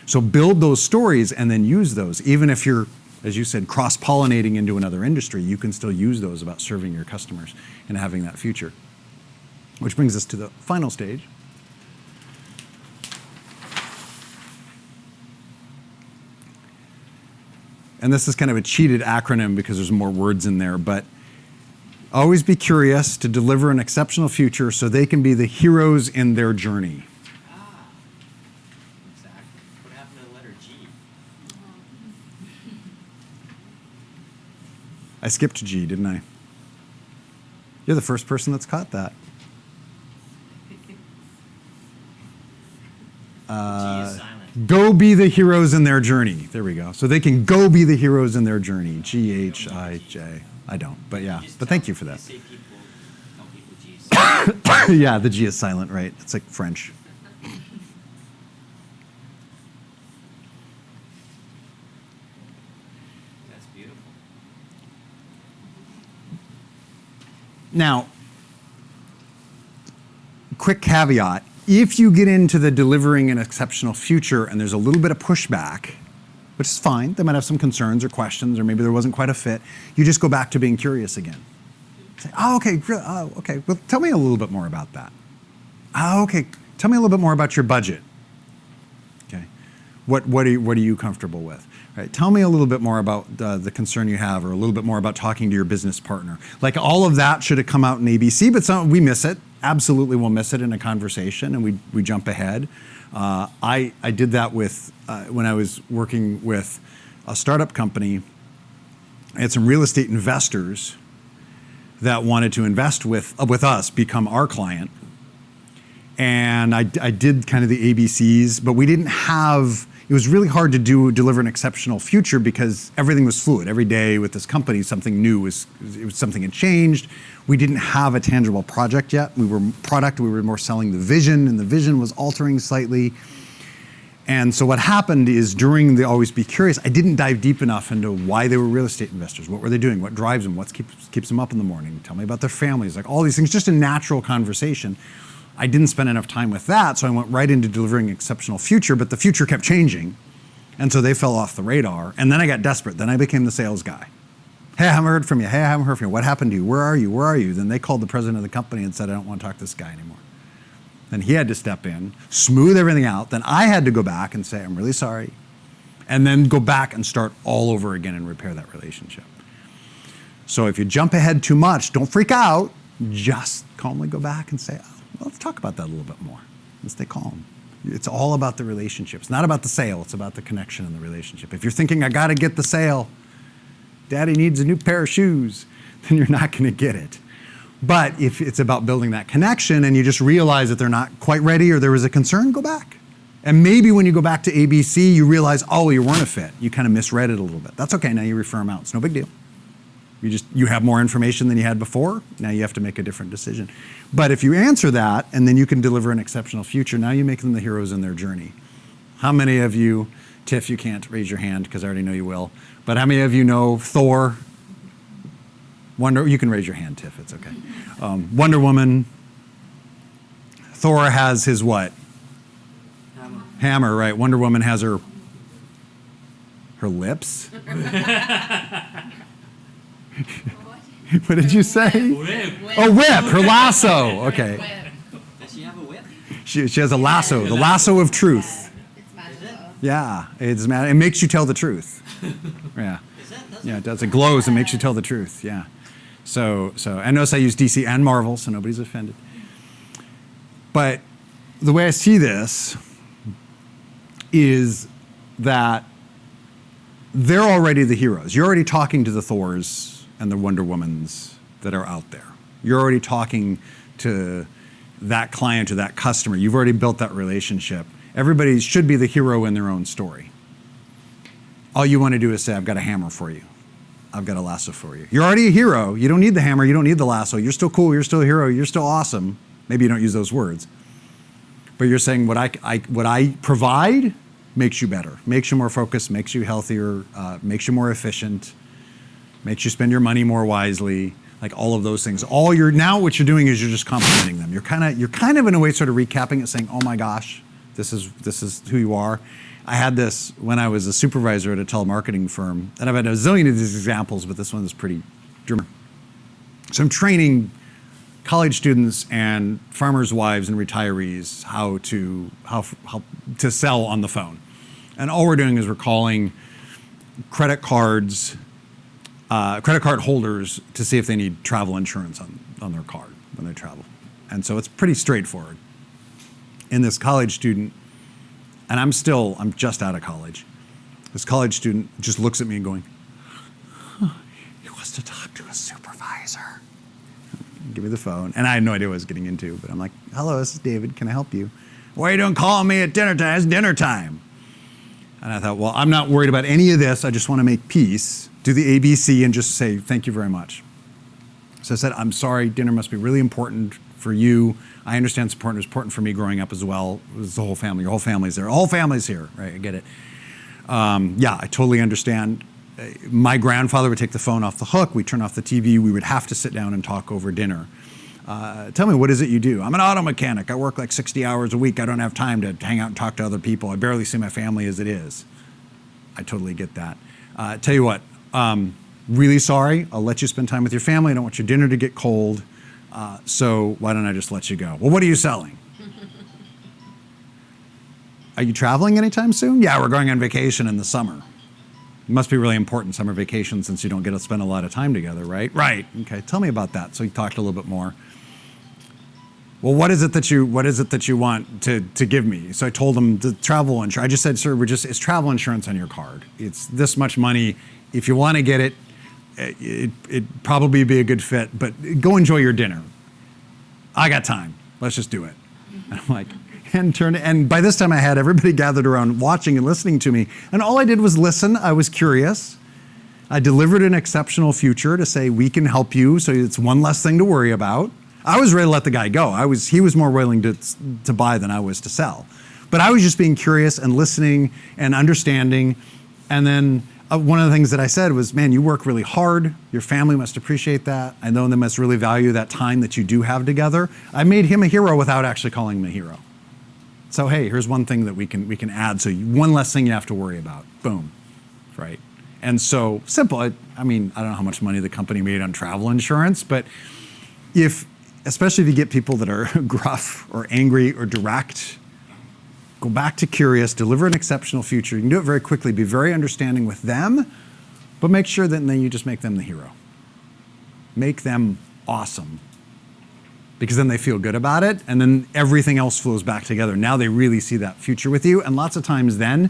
So build those stories and then use those. Even if you're, as you said, cross-pollinating into another industry, you can still use those about serving your customers and having that future. Which brings us to the final stage. And this is kind of a cheated acronym because there's more words in there, but always be curious to deliver an exceptional future so they can be the heroes in their journey. Exactly. What happened to the letter G? I skipped G, didn't I? You're the first person that's caught that. G is silent. Go be the heroes in their journey. There we go. So they can go be the heroes in their journey. G-H-I-J. I don't, but yeah. But thank you for that. Tell people G is silent. Yeah, the G is silent, right? It's like French. That's beautiful. Now, quick caveat. If you get into the delivering an exceptional future and there's a little bit of pushback, which is fine, they might have some concerns or questions, or maybe there wasn't quite a fit, you just go back to being curious again. Say, okay, well, tell me a little bit more about that. Okay, tell me a little bit more about your budget. Okay, what are you comfortable with? Right, tell me a little bit more about the concern you have, or a little bit more about talking to your business partner. Like all of that should have come out in ABC, but we miss it. Absolutely, we'll miss it in a conversation, and we jump ahead. I did that with when I was working with a startup company. I had some real estate investors that wanted to invest with us, become our client, and I did kind of the ABCs, but we didn't have. It was really hard to deliver an exceptional future because everything was fluid. Every day with this company, something new something had changed. We didn't have a tangible project yet. We were more selling the vision, and the vision was altering slightly. And so what happened is during the Always Be Curious, I didn't dive deep enough into why they were real estate investors. What were they doing? What drives them? What keeps them up in the morning? Tell me about their families. Like all these things, just a natural conversation. I didn't spend enough time with that, so I went right into delivering exceptional future, but the future kept changing. And so they fell off the radar. And then I got desperate. Then I became the sales guy. Hey, I haven't heard from you. Hey, I haven't heard from you. What happened to you? Where are you? Where are you? Then they called the president of the company and said, I don't want to talk to this guy anymore. Then he had to step in, smooth everything out. Then I had to go back and say, I'm really sorry. And then go back and start all over again and repair that relationship. So if you jump ahead too much, don't freak out. Just calmly go back and say, let's talk about that a little bit more and stay calm. It's all about the relationship. It's not about the sale. It's about the connection and the relationship. If you're thinking, I got to get the sale, daddy needs a new pair of shoes, then you're not going to get it. But if it's about building that connection and you just realize that they're not quite ready or there was a concern, go back. And maybe when you go back to ABC, you realize, oh, you weren't a fit. You kind of misread it a little bit. That's okay. Now you refer them out. It's no big deal. You have more information than you had before. Now you have to make a different decision. But if you answer that and then you can deliver an exceptional future, now you make them the heroes in their journey. How many of you, Tiff, you can't raise your hand because I already know you will, but how many of you know Thor? You can raise your hand, Tiff, it's okay. Wonder Woman. Thor has his what? Hammer, right. Wonder Woman has her lips? What did you say? Whip. Oh, whip, her lasso. Okay. She has a lasso, the lasso of truth. It's magical. Yeah, it makes you tell the truth. Yeah. Yeah, it does. It glows and makes you tell the truth. Yeah. So I notice I use DC and Marvel, so nobody's offended. But the way I see this is that they're already the heroes. You're already talking to the Thors and the Wonder Womans that are out there. You're already talking to that client or that customer. You've already built that relationship. Everybody should be the hero in their own story. All you want to do is say, I've got a hammer for you. I've got a lasso for you. You're already a hero. You don't need the hammer. You don't need the lasso. You're still cool. You're still a hero. You're still awesome. Maybe you don't use those words. But you're saying what I provide makes you better, makes you more focused, makes you healthier, makes you more efficient, makes you spend your money more wisely, like all of those things. Now what you're doing is you're just complimenting them. You're kind of in a way sort of recapping it, saying, oh my gosh, this is who you are. I had this when I was a supervisor at a telemarketing firm, and I've had a zillion of these examples, but this one is pretty dramatic. So I'm training college students and farmers' wives and retirees how to sell on the phone. And all we're doing is we're calling credit card holders to see if they need travel insurance on their card when they travel. And so it's pretty straightforward. And this college student, and I'm just out of college, this college student just looks at me and going, he wants to talk to a supervisor. Give me the phone. And I had no idea what I was getting into, but I'm like, hello, this is David. Can I help you? Why are you doing calling me at dinner time? It's dinner time. And I thought, well, I'm not worried about any of this. I just want to make peace. Do the ABC and just say, thank you very much. So I said, I'm sorry, dinner must be really important for you. I understand it's important. It was important for me growing up as well. It was the whole family. Your whole family's there. The whole family's here, right? I get it. Yeah, I totally understand. My grandfather would take the phone off the hook. We'd turn off the TV. We would have to sit down and talk over dinner. Tell me, what is it you do? I'm an auto mechanic. I work like 60 hours a week. I don't have time to hang out and talk to other people. I barely see my family as it is. I totally get that. Tell you what, really sorry. I'll let you spend time with your family. I don't want your dinner to get cold. So why don't I just let you go? Well, what are you selling? Are you traveling anytime soon? Yeah, we're going on vacation in the summer. It must be really important, summer vacation, since you don't get to spend a lot of time together, right? Right. Okay, tell me about that. So he talked a little bit more. Well, what is it that you want to give me? So I told him the travel insurance. I just said, sir, it's travel insurance on your card. It's this much money. If you want to get it, it'd probably be a good fit, but go enjoy your dinner. I got time. Let's just do it. And I'm like, and by this time I had everybody gathered around watching and listening to me. And all I did was listen. I was curious. I delivered an exceptional future to say, we can help you. So it's one less thing to worry about. I was ready to let the guy go. He was more willing to buy than I was to sell. But I was just being curious and listening and understanding. And then one of the things that I said was, man, you work really hard. Your family must appreciate that. I know they must really value that time that you do have together. I made him a hero without actually calling him a hero. So, hey, here's one thing that we can add. So one less thing you have to worry about. Boom, right? And so simple. I mean, I don't know how much money the company made on travel insurance, but especially if you get people that are gruff or angry or direct, go back to curious, deliver an exceptional future. You can do it very quickly, be very understanding with them, but make sure that then you just make them the hero. Make them awesome. Because then they feel good about it, and then everything else flows back together. Now they really see that future with you, and lots of times then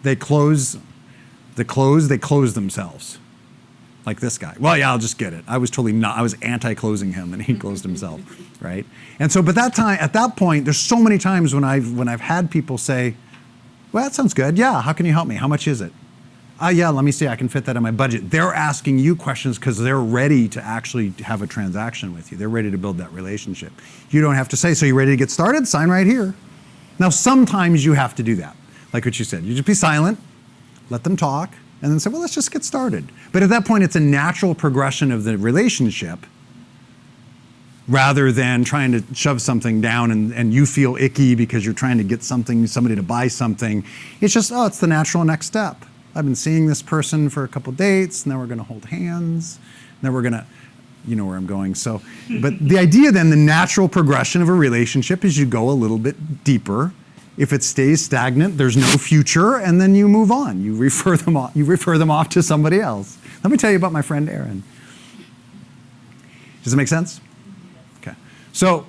they close themselves. Like this guy. Well, yeah, I'll just get it. I was anti-closing him, and he closed himself, right? And so, but at that point, there's so many times when I've had people say, well, that sounds good. Yeah, how can you help me? How much is it? Yeah, let me see, I can fit that in my budget. They're asking you questions because they're ready to actually have a transaction with you. They're ready to build that relationship. You don't have to say, so you ready to get started? Sign right here. Now, sometimes you have to do that. Like what you said, you just be silent, let them talk, and then say, well, let's just get started. But at that point, it's a natural progression of the relationship rather than trying to shove something down and you feel icky because you're trying to get somebody to buy something. It's just, it's the natural next step. I've been seeing this person for a couple dates, and then we're going to hold hands, and then we're going to, you know where I'm going. So, but the idea then, the natural progression of a relationship is you go a little bit deeper. If it stays stagnant, there's no future, and then you move on. You refer them off. You refer them off to somebody else. Let me tell you about my friend Aaron. Does it make sense? Okay. So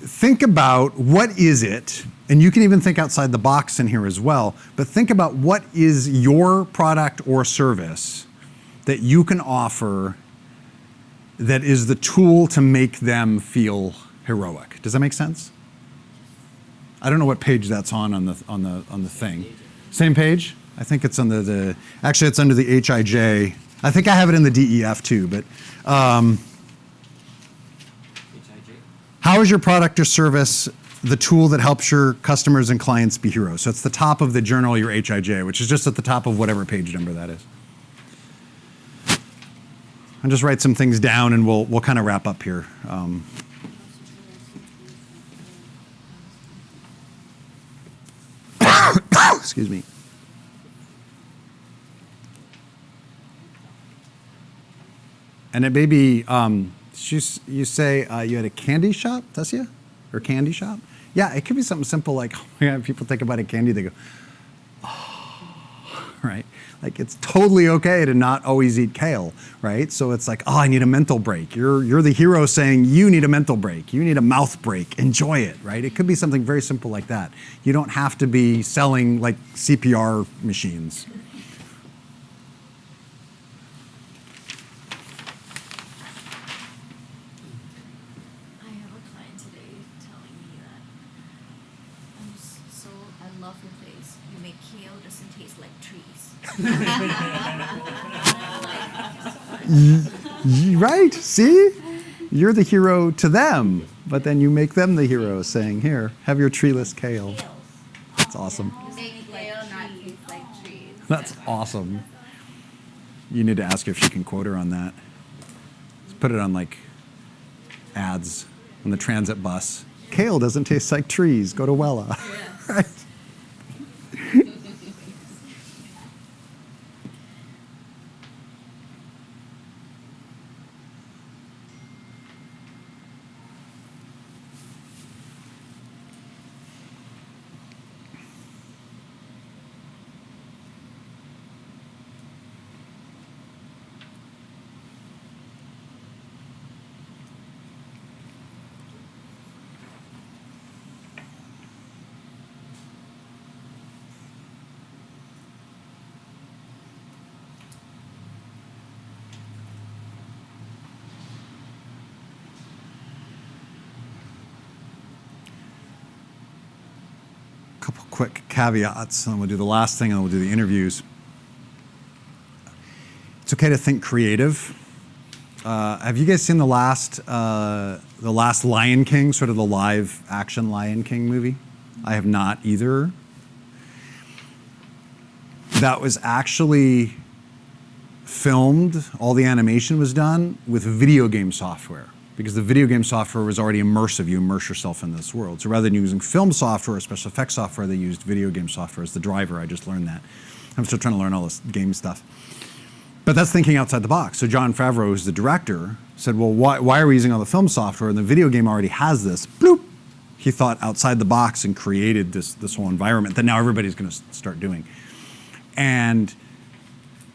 think about what is it, and you can even think outside the box in here as well, but think about what is your product or service that you can offer that is the tool to make them feel heroic. Does that make sense? I don't know what page that's on the thing. Same page? I think it's under the actually it's under the HIJ. I think I have it in the DEF too, but how is your product or service the tool that helps your customers and clients be heroes? So it's the top of the journal, your HIJ, which is just at the top of whatever page number that is. I'll just write some things down and we'll kind of wrap up here. Excuse me. And it may be, you say you had a candy shop, does you? Or candy shop? Yeah, it could be something simple like, oh my God, people think about a candy, they go, oh, right? Like it's totally okay to not always eat kale, right? So it's like, oh, I need a mental break. You're the hero saying you need a mental break. You need a mouth break. Enjoy it, right? It could be something very simple like that. You don't have to be selling like CPR machines. I have a client today telling me that I love your place. You make kale doesn't taste like trees. Right? See? You're the hero to them, but then you make them the hero saying, here, have your treeless kale. That's awesome. Make kale not taste like trees. That's awesome. You need to ask her if she can quote her on that. Let's put it on like ads on the transit bus. Kale doesn't taste like trees. Go to Wella. Yes. Right? Couple quick caveats, and we'll do the last thing, and we'll do the interviews. It's okay to think creative. Have you guys seen the last Lion King, sort of the live action Lion King movie? I have not either. That was actually filmed, all the animation was done with video game software, because the video game software was already immersive. You immerse yourself in this world. So rather than using film software or special effects software, they used video game software as the driver. I just learned that. I'm still trying to learn all this game stuff. But that's thinking outside the box. So Jon Favreau, who's the director, said, well, why are we using all the film software? And the video game already has this. Bloop! He thought outside the box and created this whole environment that now everybody's going to start doing. And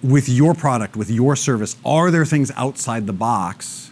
with your product, with your service, are there things outside the box?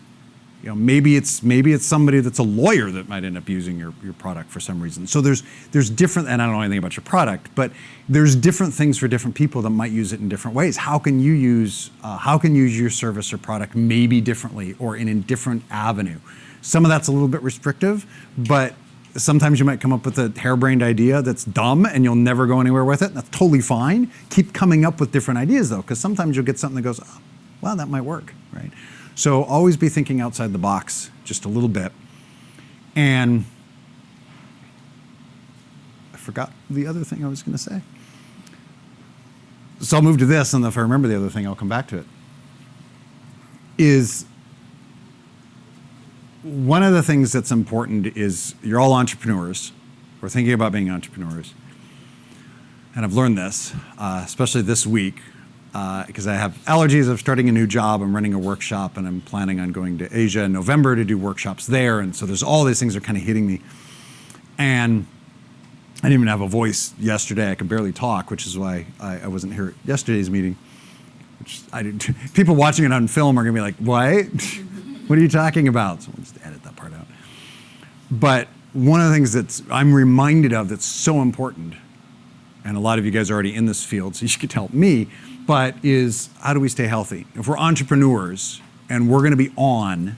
You know, maybe it's somebody that's a lawyer that might end up using your product for some reason. So there's different, and I don't know anything about your product, but there's different things for different people that might use it in different ways. How can you use your service or product maybe differently or in a different avenue? Some of that's a little bit restrictive, but sometimes you might come up with a harebrained idea that's dumb and you'll never go anywhere with it. That's totally fine. Keep coming up with different ideas though, because sometimes you'll get something that goes, oh, well, that might work, right? So always be thinking outside the box just a little bit. And I forgot the other thing I was going to say. So I'll move to this, and if I remember the other thing, I'll come back to it. Is one of the things that's important is you're all entrepreneurs. We're thinking about being entrepreneurs. And I've learned this, especially this week. because I have allergies of starting a new job. I'm running a workshop, and I'm planning on going to Asia in November to do workshops there. And so there's all these things that are kind of hitting me. And I didn't even have a voice yesterday. I could barely talk, which is why I wasn't here at yesterday's meeting. Which I didn't. People watching it on film are going to be like, what? What are you talking about? So I'll just edit that part out. But one of the things that I'm reminded of that's so important, and a lot of you guys are already in this field, so you could help me, but is how do we stay healthy? If we're entrepreneurs and we're going to be on,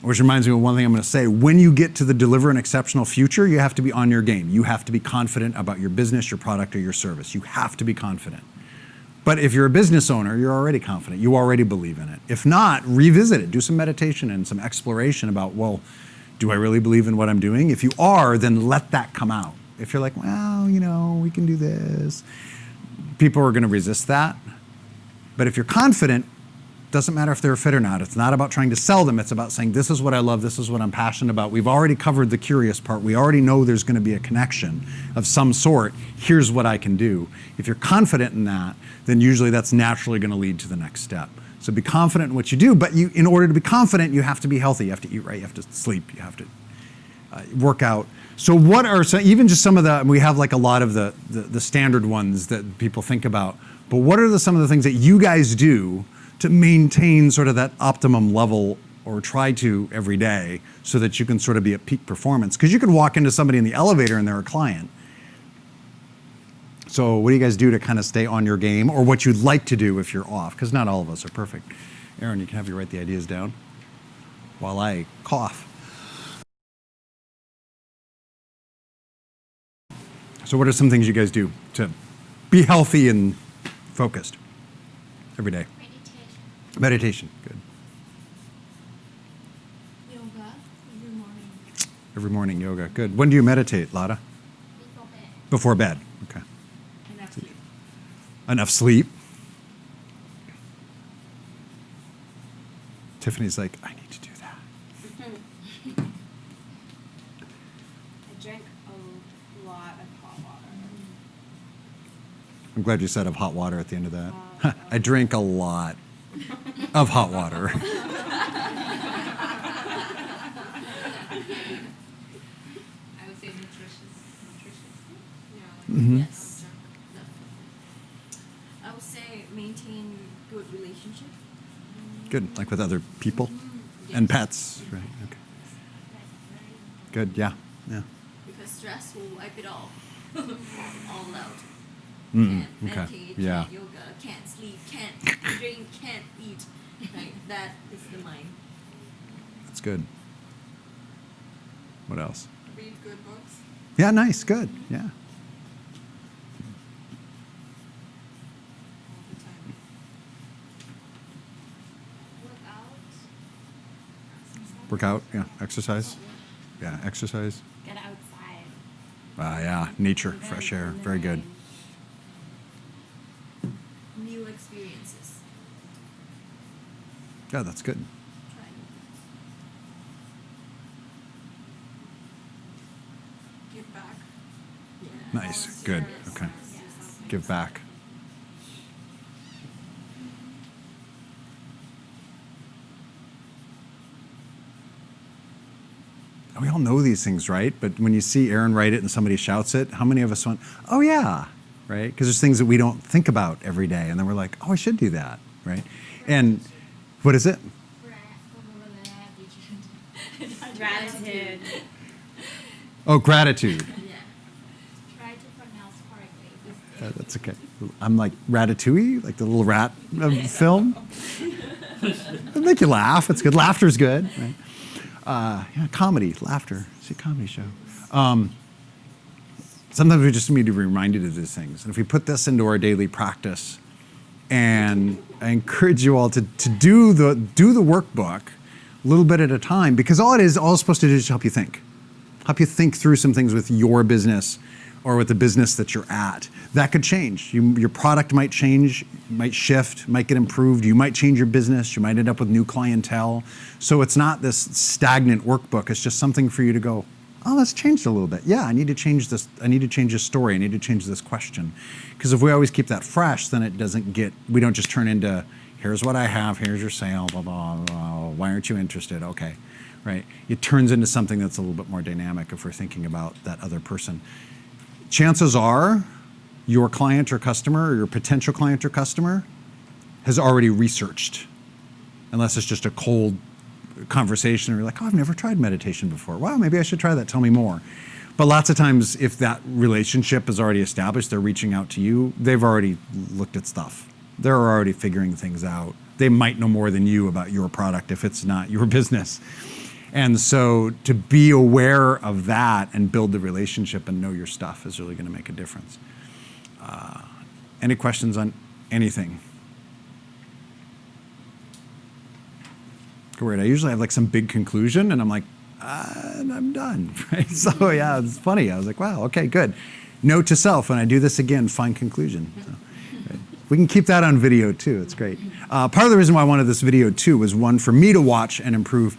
which reminds me of one thing I'm going to say, when you get to the deliver an exceptional future, you have to be on your game. You have to be confident about your business, your product, or your service. You have to be confident. But if you're a business owner, you're already confident. You already believe in it. If not, revisit it. Do some meditation and some exploration about, well, do I really believe in what I'm doing? If you are, then let that come out. If you're like, well, we can do this, people are going to resist that. But if you're confident, doesn't matter if they're fit or not. It's not about trying to sell them. It's about saying, this is what I love. This is what I'm passionate about. We've already covered the curious part. We already know there's going to be a connection of some sort. Here's what I can do. If you're confident in that, then usually that's naturally going to lead to the next step. So be confident in what you do, but in order to be confident, you have to be healthy. You have to eat right. You have to sleep. You have to work out. So what are even just some of the, we have like a lot of the standard ones that people think about, but what are some of the things that you guys do to maintain sort of that optimum level, or try to every day, so that you can sort of be at peak performance? Because you could walk into somebody in the elevator and they're a client. So what do you guys do to kind of stay on your game, or what you'd like to do if you're off? Because not all of us are perfect. Aaron, you can have you write the ideas down while I cough. So what are some things you guys do to be healthy and focused every day? Meditation, good. Yoga every morning. Every morning, yoga, good. When do you meditate, Lada? Before bed. Before bed, okay. Enough sleep. Enough sleep. Tiffany's like, I need to do that. I drink a lot of hot water. I'm glad you said of hot water at the end of that. I drink a lot of hot water. I would say nutritious. Yeah. Mhm. Yes, definitely. I would say maintain good relationship. Good, like with other people Yes. and pets, right? Okay. Good, yeah, yeah. Because stress will wipe it all, all out. Mm, Can't okay, meditate, yeah. can't yoga, can't sleep, can't drink, can't eat. Right? That is the mind. That's good. What else? Read good books. Yeah, nice, good, yeah. All the time. Work out. Work out, yeah, exercise. Yeah, exercise. Get outside. Yeah, nature, fresh air, very good. New experiences. Yeah, that's good. Try new things. Give back. Yeah. Nice, good, Yes. okay. Yes. Give back. We all know these things, right? But when you see Aaron write it and somebody shouts it, how many of us went, oh yeah, right? Because there's things that we don't think about every day, and then we're like, oh, I should do that, right? And what is it? Gratitude. Oh, gratitude. Yeah. Try to pronounce correctly. That's okay. I'm like Ratatouille, like the little rat film. It'll make you laugh. It's good. Laughter's good, right? Yeah, comedy, laughter. It's a comedy show. Sometimes we just need to be reminded of these things. And if we put this into our daily practice, and I encourage you all to do the workbook a little bit at a time, because all it's supposed to do is help you think through some things with your business or with the business that you're at. That could change. Your product might change, might shift, might get improved. You might change your business. You might end up with new clientele. So it's not this stagnant workbook. It's just something for you to go, Oh, that's changed a little bit. Yeah, I need to change this. I need to change this story. I need to change this question. Because if we always keep that fresh, then it doesn't get, we don't just turn into, here's what I have, here's your sale, blah, blah, blah, why aren't you interested? Okay, right? It turns into something that's a little bit more dynamic if we're thinking about that other person. Chances are your client or customer or your potential client or customer has already researched, unless it's just a cold conversation or you're like, oh, I've never tried meditation before. Wow, maybe I should try that. Tell me more. But lots of times, if that relationship is already established, they're reaching out to you, they've already looked at stuff. They're already figuring things out. They might know more than you about your product if it's not your business. And so to be aware of that and build the relationship and know your stuff is really going to make a difference. Any questions on anything? Great. I usually have like some big conclusion and I'm like, and I'm done. Right? So yeah, it's funny. I was like, wow, okay, good. Note to self, when I do this again, find conclusion. So, right. We can keep that on video too. It's great. Part of the reason why I wanted this video too was, one, for me to watch and improve.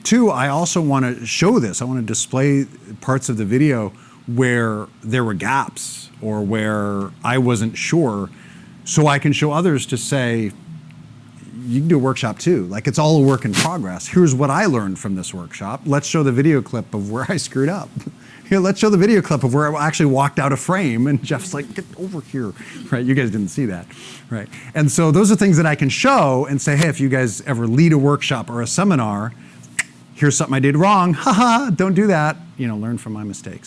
Two, I also want to show this. I want to display parts of the video where there were gaps or where I wasn't sure, so I can show others to say, you can do a workshop too. Like, it's all a work in progress. Here's what I learned from this workshop. Let's show the video clip of where I screwed up. Here, let's show the video clip of where I actually walked out a frame and Jeff's like, get over here, right? You guys didn't see that, right? And so those are things that I can show and say, hey, if you guys ever lead a workshop or a seminar, here's something I did wrong. Haha, don't do that. Learn from my mistakes.